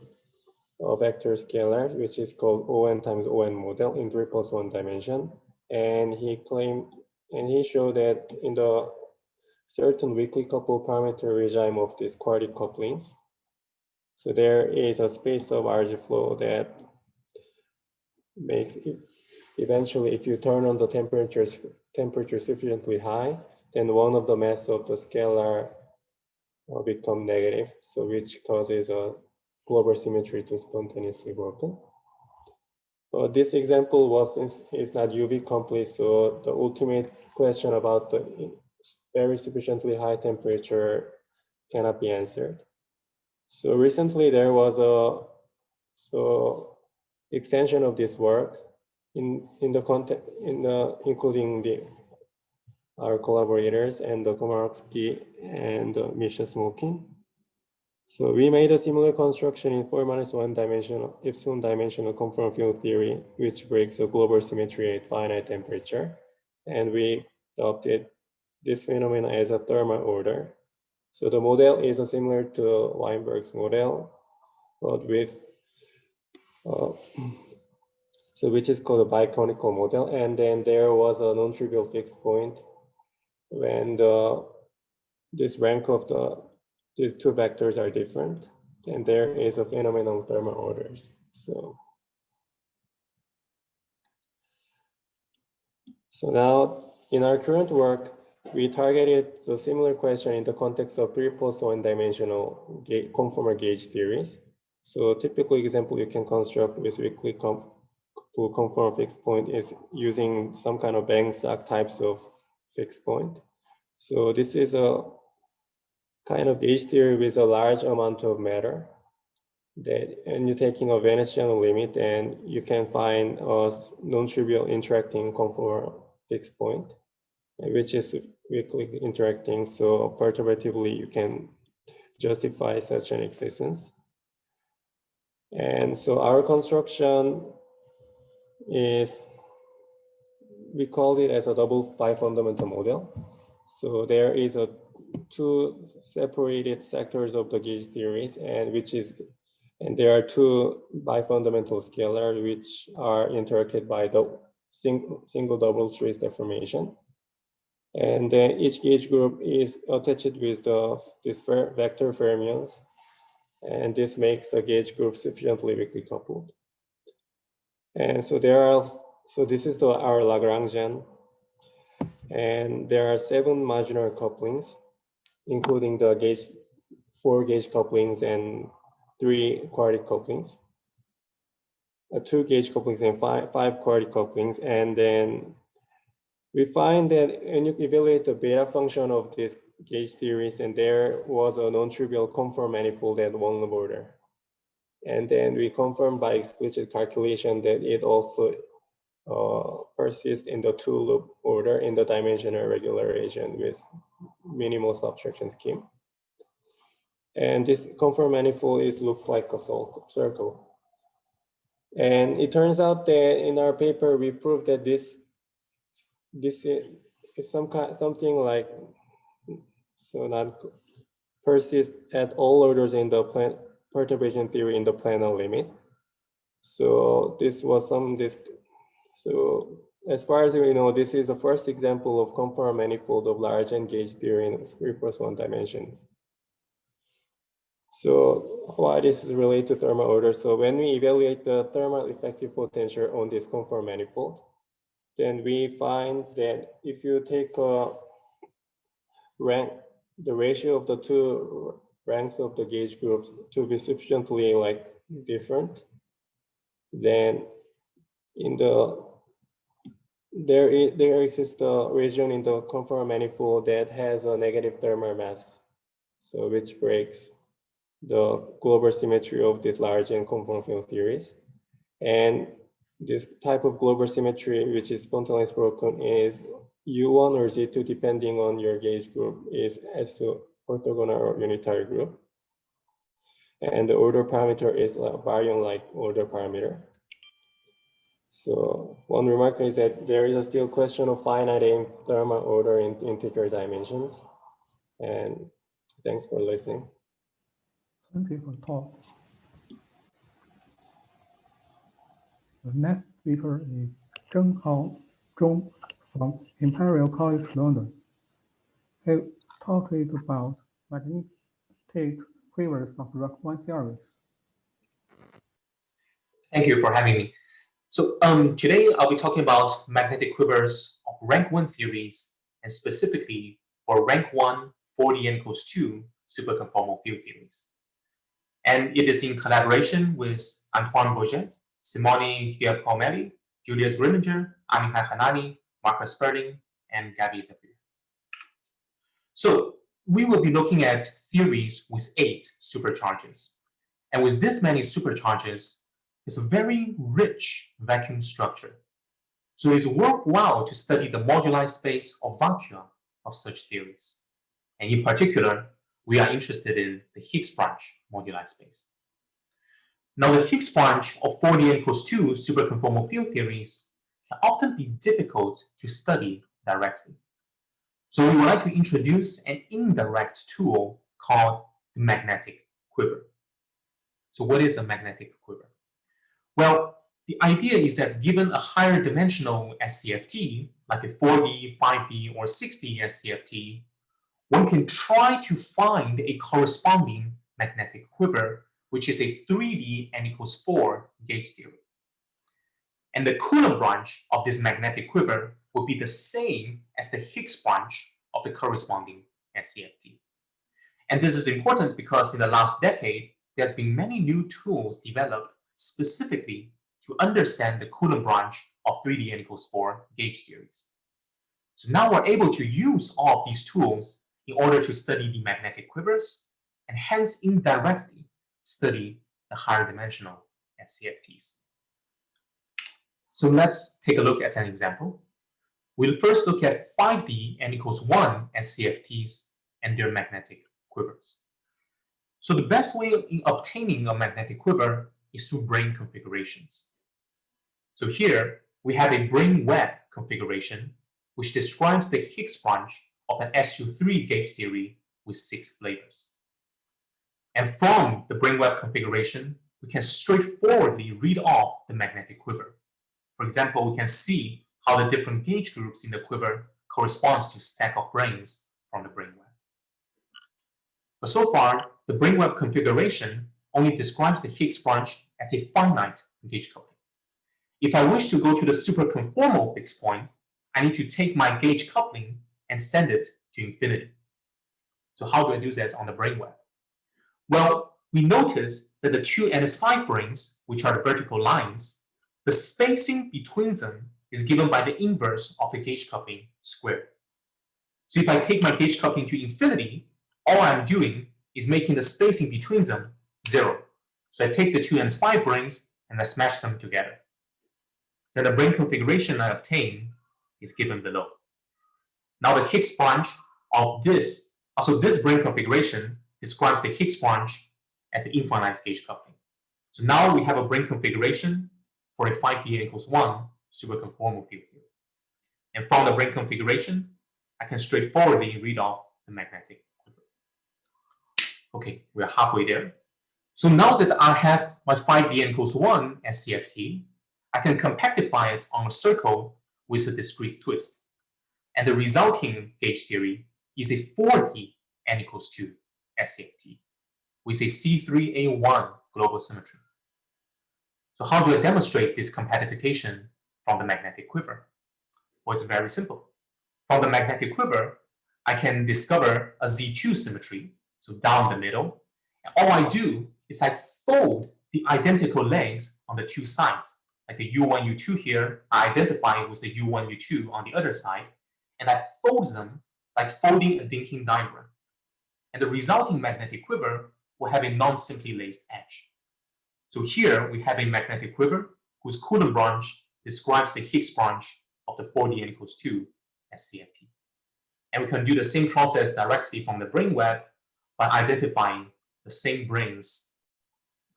vector scalar, which is called On times On model in 3+1 dimension. And he showed that in the certain weakly coupled parameter regime of these quartic couplings, so there is a space of RG flow that makes it eventually, if you turn on the temperature sufficiently high, then one of the mass of the scalar will become negative, so which causes a global symmetry to spontaneously broken. This example is not UV complete, so the ultimate question about the very sufficiently high temperature cannot be answered. So recently there was a extension of this work including our collaborators and the Komorowski and Misha Smolkin. So we made a similar construction in 4-1 dimensional epsilon dimensional conformal field theory, which breaks a global symmetry at finite temperature, and we adopted this phenomenon as a thermal order. So the model is similar to Weinberg's model, but with so which is called a biconical model. And then there was a non-trivial fixed point when this rank of these two vectors are different, and there is a phenomenon of thermal orders. So now in our current work, we targeted the similar question in the context of 3+1 dimensional conformal gauge theories. So typical example you can construct with weakly conformal fixed point is using some kind of Bang-Sak types of fixed point. So this is a kind of gauge theory with a large amount of matter, and you're taking a Venetian limit, and you can find a non-trivial interacting conformal fixed point, which is weakly interacting. So perturbatively, you can justify such an existence. And so our construction is, we call it as a double bifundamental model. So there is two separated sectors of the gauge theories, and there are two bifundamental scalars which are interacted by the single double trace deformation. And then each gauge group is attached with this vector fermions, and this makes a gauge group sufficiently weakly coupled. And so this is our Lagrangian, and there are 7 marginal couplings, including the 4 gauge couplings and 3 quartic couplings, 2 gauge couplings and 5 quartic couplings. And then we find that when you evaluate the beta function of these gauge theories, and there was a non-trivial conformal manifold at 1 loop order. And then we confirmed by explicit calculation that it also persists in the 2 loop order in the dimensional regularization with minimal subtraction scheme. And this conformal manifold looks like a circle. And it turns out that in our paper, we proved that this is something like, so not persist at all orders in the perturbation theory in the planar limit. So this was so as far as we know, this is the first example of conformal manifold of large N gauge theory in 3+1 dimensions. So why this is related to thermal order? So when we evaluate the thermal effective potential on this conformal manifold, then we find that if you take the ratio of the 2 ranks of the gauge groups to be sufficiently different, then there exists a region in the conformal manifold that has a negative thermal mass, so which breaks the global symmetry of these large and conformal field theories. And this type of global symmetry, which is spontaneously broken, is U1 or Z2, depending on your gauge group, is as an orthogonal or unitary group. And the order parameter is a baryon-like order parameter. So one remark is that there is a still question of finite thermal order in integer dimensions. And thanks for listening. Thank you for the talk. The next speaker is Zheng from Imperial College London. His talk is about magnetic quivers of rank 1 series. Thank you for having me. So today I'll be talking about magnetic quivers of rank 1 theories, and specifically for rank 1 4D equals 2 superconformal field theories. And it is in collaboration with Antoine Bourget, Simone Giacomelli, Julius Grimminger, Amichai Hanani, Marcus Sperling, and Gabi Zafir. So we will be looking at theories with 8 supercharges. And with this many supercharges, it's a very rich vacuum structure. So it's worthwhile to study the moduli space or vacua of such theories. And in particular, we are interested in the Higgs branch moduli space. Now, the Higgs branch of 4D equals 2 superconformal field theories can often be difficult to study directly. So we would like to introduce an indirect tool called the magnetic quiver. So what is a magnetic quiver? Well, the idea is that given a higher dimensional SCFT, like a 4D, 5D, or 6D SCFT, one can try to find a corresponding magnetic quiver, which is a 3D n equals 4 gauge theory. And the Coulomb branch of this magnetic quiver will be the same as the Higgs branch of the corresponding SCFT. And this is important because in the last decade, there's been many new tools developed specifically to understand the Coulomb branch of 3D n equals 4 gauge theories. So now we're able to use all of these tools in order to study the magnetic quivers and hence indirectly study the higher dimensional SCFTs. So let's take a look at an example. We'll first look at 5D n equals 1 SCFTs and their magnetic quivers. So the best way in obtaining a magnetic quiver is through brane configurations. So here we have a brane web configuration which describes the Higgs branch of an SU3 gauge theory with 6 flavors. And from the brane web configuration, we can straightforwardly read off the magnetic quiver. For example, we can see how the different gauge groups in the quiver corresponds to stack of branes from the brane web. But so far, the brane web configuration only describes the Higgs branch as a finite gauge coupling. If I wish to go to the superconformal fixed point, I need to take my gauge coupling and send it to infinity. So how do I do that on the brane web? Well, we notice that the two NS5 branes, which are the vertical lines, the spacing between them is given by the inverse of the gauge coupling squared. So if I take my gauge coupling to infinity, all I'm doing is making the spacing between them 0. So I take the two NS5 branes and I smash them together. So the brane configuration I obtain is given below. Now the Higgs branch of this, also this brane configuration describes the Higgs branch at the infinite gauge coupling. So now we have a brane configuration for a 5D n equals 1 superconformal field theory. And from the brane configuration, I can straightforwardly read off the magnetic quiver. Okay, we're halfway there. So now that I have my 5D n equals 1 SCFT, I can compactify it on a circle with a discrete twist. And the resulting gauge theory is a 4D n equals 2 SCFT with a C3A1 global symmetry. So how do I demonstrate this compactification from the magnetic quiver? Well, it's very simple. From the magnetic quiver, I can discover a Z2 symmetry, so down the middle. And all I do is I fold the identical legs on the two sides. Like the U1, U2 here, I identify with the U1, U2 on the other side, and I fold them like folding a dinking diagram. And the resulting magnetic quiver will have a non-simply laced edge. So here we have a magnetic quiver whose Coulomb branch describes the Higgs branch of the 4D n equals 2 SCFT. And we can do the same process directly from the brane web by identifying the same branes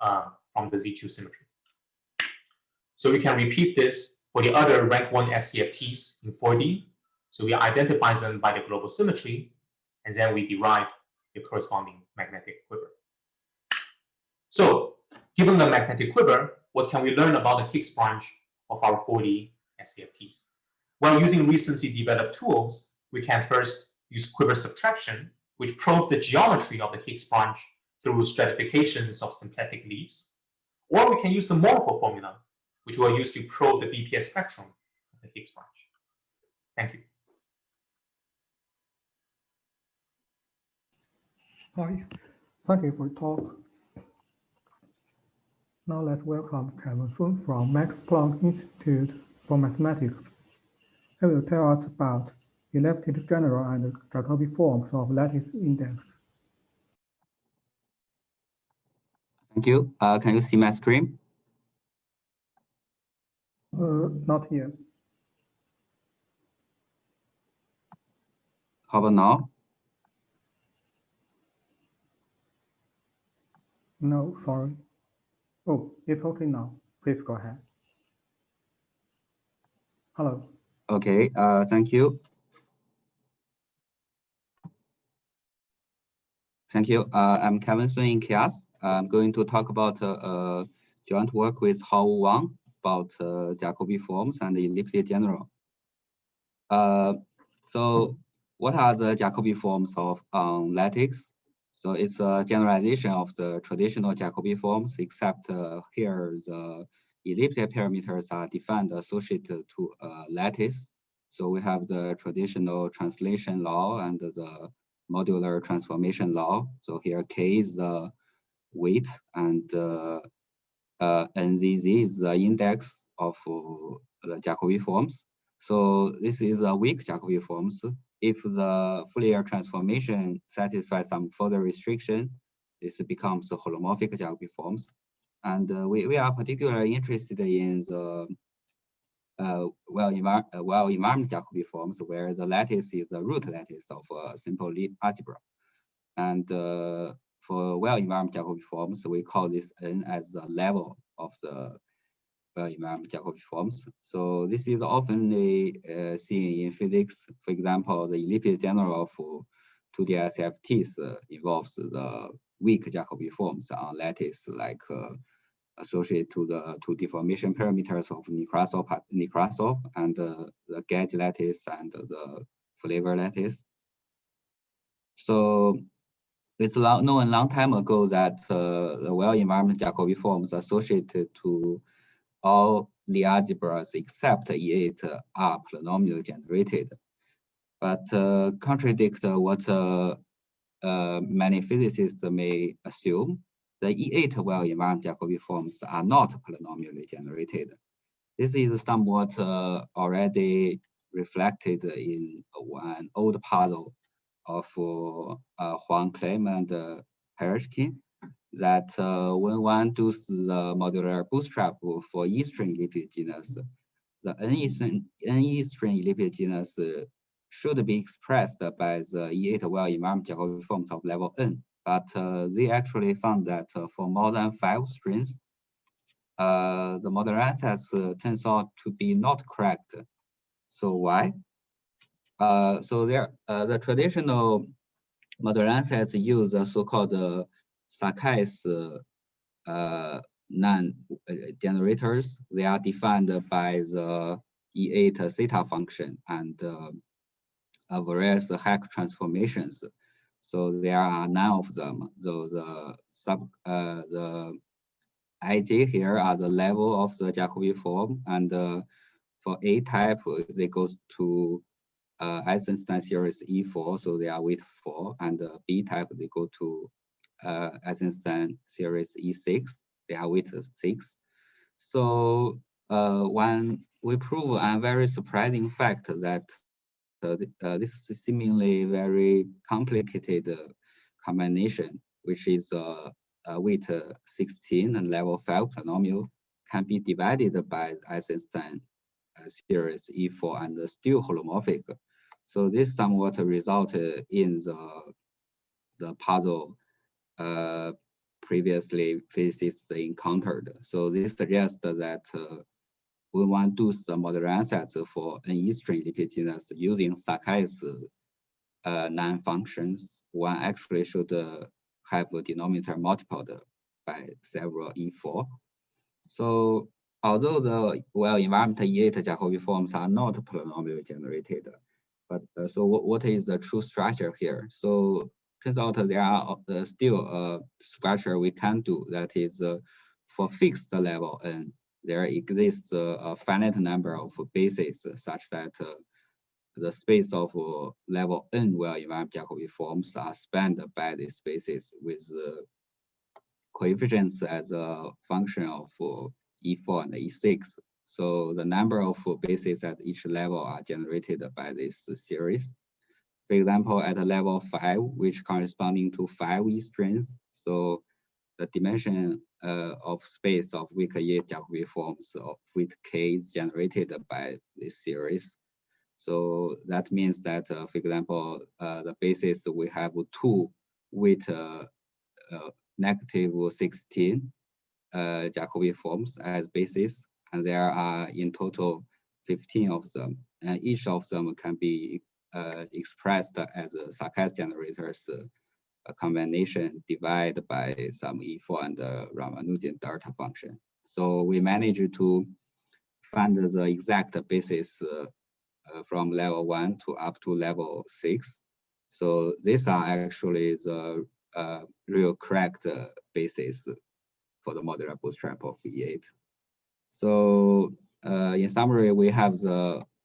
from the Z2 symmetry. So we can repeat this for the other rank 1 SCFTs in 4D. So we identify them by the global symmetry, and then we derive the corresponding magnetic quiver. So given the magnetic quiver, what can we learn about the Higgs branch of our 4D SCFTs? Well, using recently developed tools, we can first use quiver subtraction, which probes the geometry of the Higgs branch through stratifications of symplectic leaves. Or we can use the monopole formula, which we'll use to probe the BPS spectrum of the Higgs branch. Thank you. Hi, thank you for your talk. Now let's welcome Kevin Sun from Max Planck Institute for Mathematics. He will tell us about elliptic general and Jacobi forms of lattice index. Thank you. Can you see my screen? Not here. How about now? No, sorry. Oh, it's okay now. Please go ahead. Hello. Okay, thank you. Thank you. I'm Kevin Sun in KIAS. I'm going to talk about joint work with Hao Wang about Jacobi forms and elliptic general. So what are the Jacobi forms of lattice? So it's a generalization of the traditional Jacobi forms, except here the elliptic parameters are defined associated to lattice. So we have the traditional translation law and the modular transformation law. So here K is the weight and NZZ is the index of the Jacobi forms. So this is a weak Jacobi forms. If the Fourier transformation satisfies some further restriction, this becomes the holomorphic Jacobi forms. And we are particularly interested in the well-environment Jacobi forms, where the lattice is the root lattice of a simple algebra. And for well-environment Jacobi forms, we call this N as the level of the well-environment Jacobi forms. So this is often seen in physics. For example, the elliptic general of 2D SFTs involves the weak Jacobi forms on lattice, like associated to the two deformation parameters of Nekrasov and the gauge lattice and the flavor lattice. So it's known a long time ago that the well-environment Jacobi forms associated to all the algebras except E8 are polynomially generated, but contradict what many physicists may assume. The E8 well-environment Jacobi forms are not polynomially generated. This is somewhat already reflected in an old puzzle of Huang Clem and Pereshkin, that when one does the modular bootstrap for E-string elliptic genus, the N-E-string elliptic genus should be expressed by the E8 well-environment Jacobi forms of level N. But they actually found that for more than 5 strings, the model ansatz turns out to be not correct. So why? So there, the traditional model ansatz use the so-called Sakai's non-generators. They are defined by the E8 theta function and various Hack transformations. So there are 9 of them. So the IJ here are the level of the Jacobi form, and for A type, they go to Eisenstein series E4, so they are weight 4, and B type, they go to Eisenstein series E6, they are weight 6. So when we prove a very surprising fact that this is seemingly very complicated combination, which is weight 16 and level 5 polynomial, can be divided by Eisenstein series E4 and still holomorphic. So this somewhat resulted in the puzzle previously physicists encountered. So this suggests that we want to do the model ansatz for an E-string lipid genus using Sakai's non-functions, one actually should have a denominator multiplied by several in4. So although the environment E8 Jacobi forms are not polynomial generated, but so what is the true structure here? So turns out there are still a structure we can do, that is for fixed level n, there exists a finite number of bases such that the space of level n well-environment Jacobi forms are spanned by these spaces with coefficients as a function of E4 and E6. So the number of bases at each level are generated by this series. For example, at level 5, which corresponding to 5 E-strings, so the dimension of space of weak E Jacobi forms of weight k is generated by this series. So that means that, for example, the basis we have 2 weight -16 Jacobi forms as basis, and there are in total 15 of them, and each of them can be expressed as a Sakai's generators a combination divided by some E4 and Ramanujan delta function. So we managed to find the exact basis from level 1 to up to level 6. So these are actually the real correct basis for the modular bootstrap of E8. So in summary, we have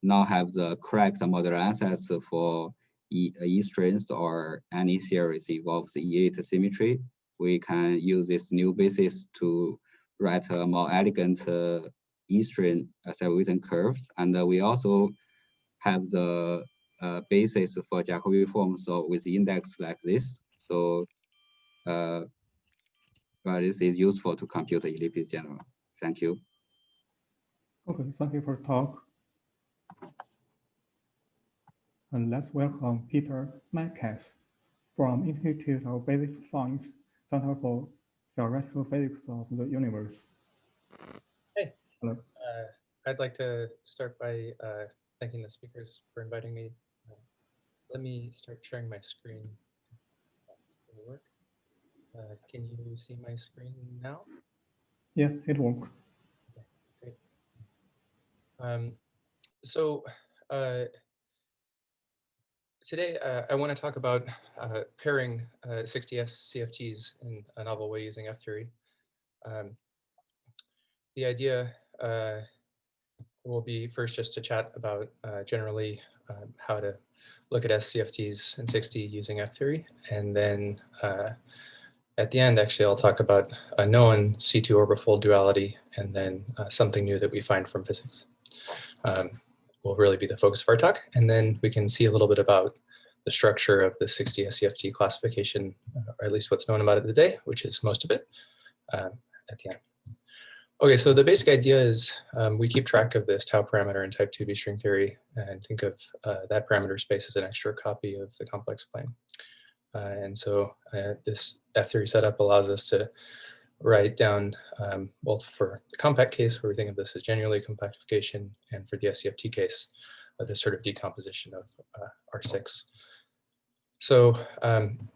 now have the correct modular ansatz for E-strings or any series involves E8 symmetry. We can use this new basis to write a more elegant E-string Witten curves, and we also have the basis for Jacobi form, so with index like this. So this is useful to compute the elliptic general. Thank you. Okay, thank you for the talk. And let's welcome Peter Metcalf from Institute of Basic Science, Center for Theoretical Physics of the Universe. Hey. Hello. I'd like to start by thanking the speakers for inviting me. Let me start sharing my screen. Will it work? Can you see my screen now? Yes, it works. Okay, great. So today I want to talk about pairing 60S CFTs in a novel way using F-theory. The idea will be first just to chat about generally how to look at SCFTs in 60 using F-theory, and then at the end, actually, I'll talk about a known C2 orbifold duality, and then something new that we find from physics. Will really be the focus of our talk, and then we can see a little bit about the structure of the 60 SCFT classification, or at least what's known about it today, which is most of it, at the end. Okay, so the basic idea is we keep track of this tau parameter in type 2 B-string theory and think of that parameter space as an extra copy of the complex plane. And so this F-theory setup allows us to write down both for the compact case, where we think of this as generally compactification, and for the SCFT case, this sort of decomposition of R6. So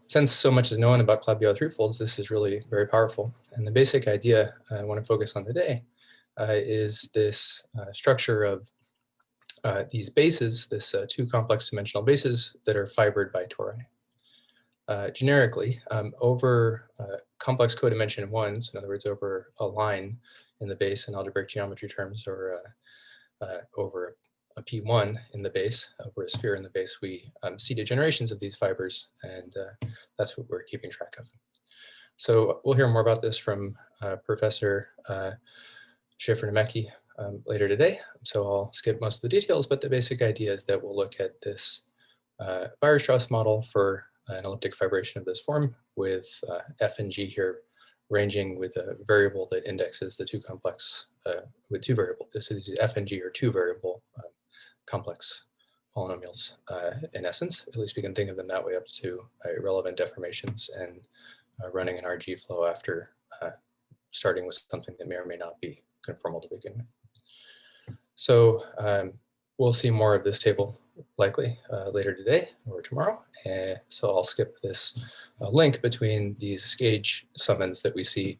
since so much is known about Claude-Biot threefolds, this is really very powerful. And the basic idea I want to focus on today is this structure of these bases, this 2 complex dimensional bases that are fibered by tori. Generically, over complex codimension 1, so in other words, over a line in the base in algebraic geometry terms, or over a P1 in the base, over a sphere in the base, we see degenerations of these fibers, and that's what we're keeping track of. So we'll hear more about this from Professor Schiffer-Nemecki later today, so I'll skip most of the details, but the basic idea is that we'll look at this Weierstrass model for an elliptic fibration of this form with F and G here ranging with a variable that indexes the 2 complex, with 2 variables. So these F and G are 2 variable complex polynomials in essence. At least we can think of them that way up to irrelevant deformations and running an RG flow after starting with something that may or may not be conformal to begin with. So we'll see more of this table likely later today or tomorrow. So I'll skip this link between these gauge summons that we see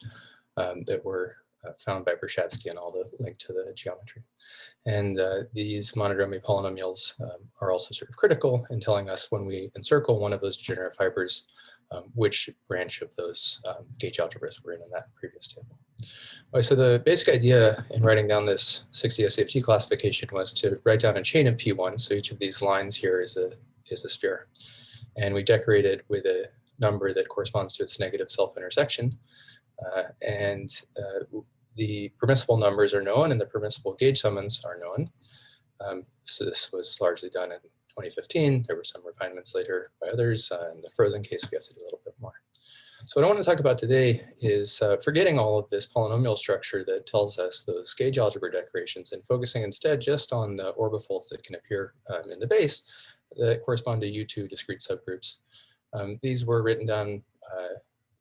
that were found by Brzezinski and all the link to the geometry. And these monodromy polynomials are also sort of critical in telling us when we encircle one of those degenerate fibers, which branch of those gauge algebras were in that previous table. Okay, so the basic idea in writing down this 60 SCFT classification was to write down a chain of P1. So each of these lines here is a sphere. And we decorate it with a number that corresponds to its negative self-intersection. The permissible numbers are known and the permissible gauge summons are known. So this was largely done in 2015. There were some refinements later by others. In the frozen case, we have to do a little bit more. So what I want to talk about today is forgetting all of this polynomial structure that tells us those gauge algebra decorations and focusing instead just on the orbifolds that can appear in the base that correspond to U2 discrete subgroups. These were written down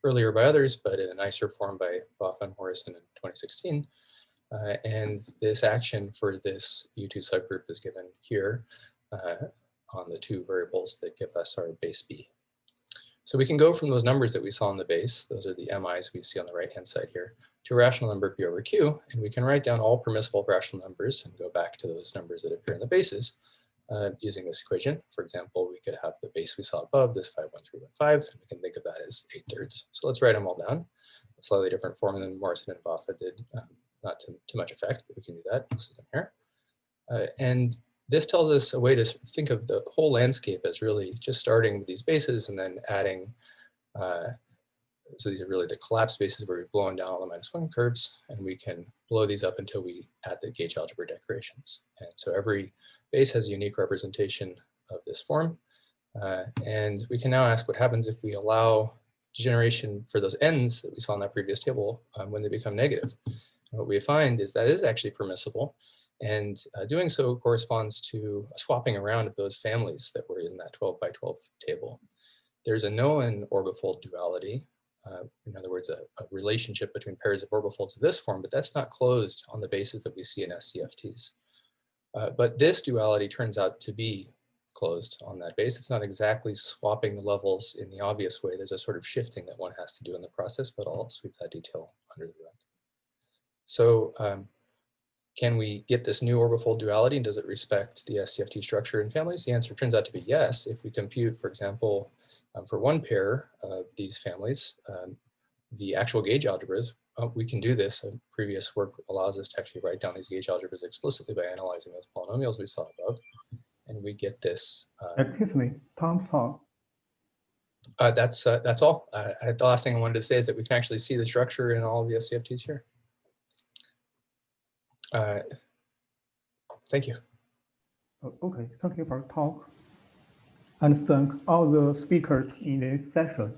earlier by others, but in a nicer form by Boff and Morrison in 2016. And this action for this U2 subgroup is given here on the two variables that give us our base B. So we can go from those numbers that we saw in the base, those are the MIs we see on the right-hand side here, to a rational number P over Q, and we can write down all permissible rational numbers and go back to those numbers that appear in the bases using this equation. For example, we could have the base we saw above, this 51315, and we can think of that as 8/3. So let's write them all down. A slightly different form than Morrison and Boffa did, not to too much effect, but we can do that. This is in here. And this tells us a way to think of the whole landscape as really just starting with these bases and then adding, so these are really the collapse bases where we've blown down all the -1 curves, and we can blow these up until we add the gauge algebra decorations. And so every base has a unique representation of this form. And we can now ask what happens if we allow degeneration for those ends that we saw in that previous table when they become negative. And what we find is that is actually permissible. And doing so corresponds to a swapping around of those families that were in that 12 by 12 table. There's a known orbifold duality, in other words, a relationship between pairs of orbifolds of this form, but that's not closed on the basis that we see in SCFTs. But this duality turns out to be closed on that base. It's not exactly swapping the levels in the obvious way. There's a sort of shifting that one has to do in the process, but I'll sweep that detail under the rug. So can we get this new orbifold duality, and does it respect the SCFT structure in families? The answer turns out to be yes. If we compute, for example, for one pair of these families, the actual gauge algebras, we can do this. Previous work allows us to actually write down these gauge algebras explicitly by analyzing those polynomials we saw above. And we get this. Excuse me, Tom's talk. That's all. The last thing I wanted to say is that we can actually see the structure in all of the SCFTs here. Thank you. Okay, thank you for the talk. And thank all the speakers in this session.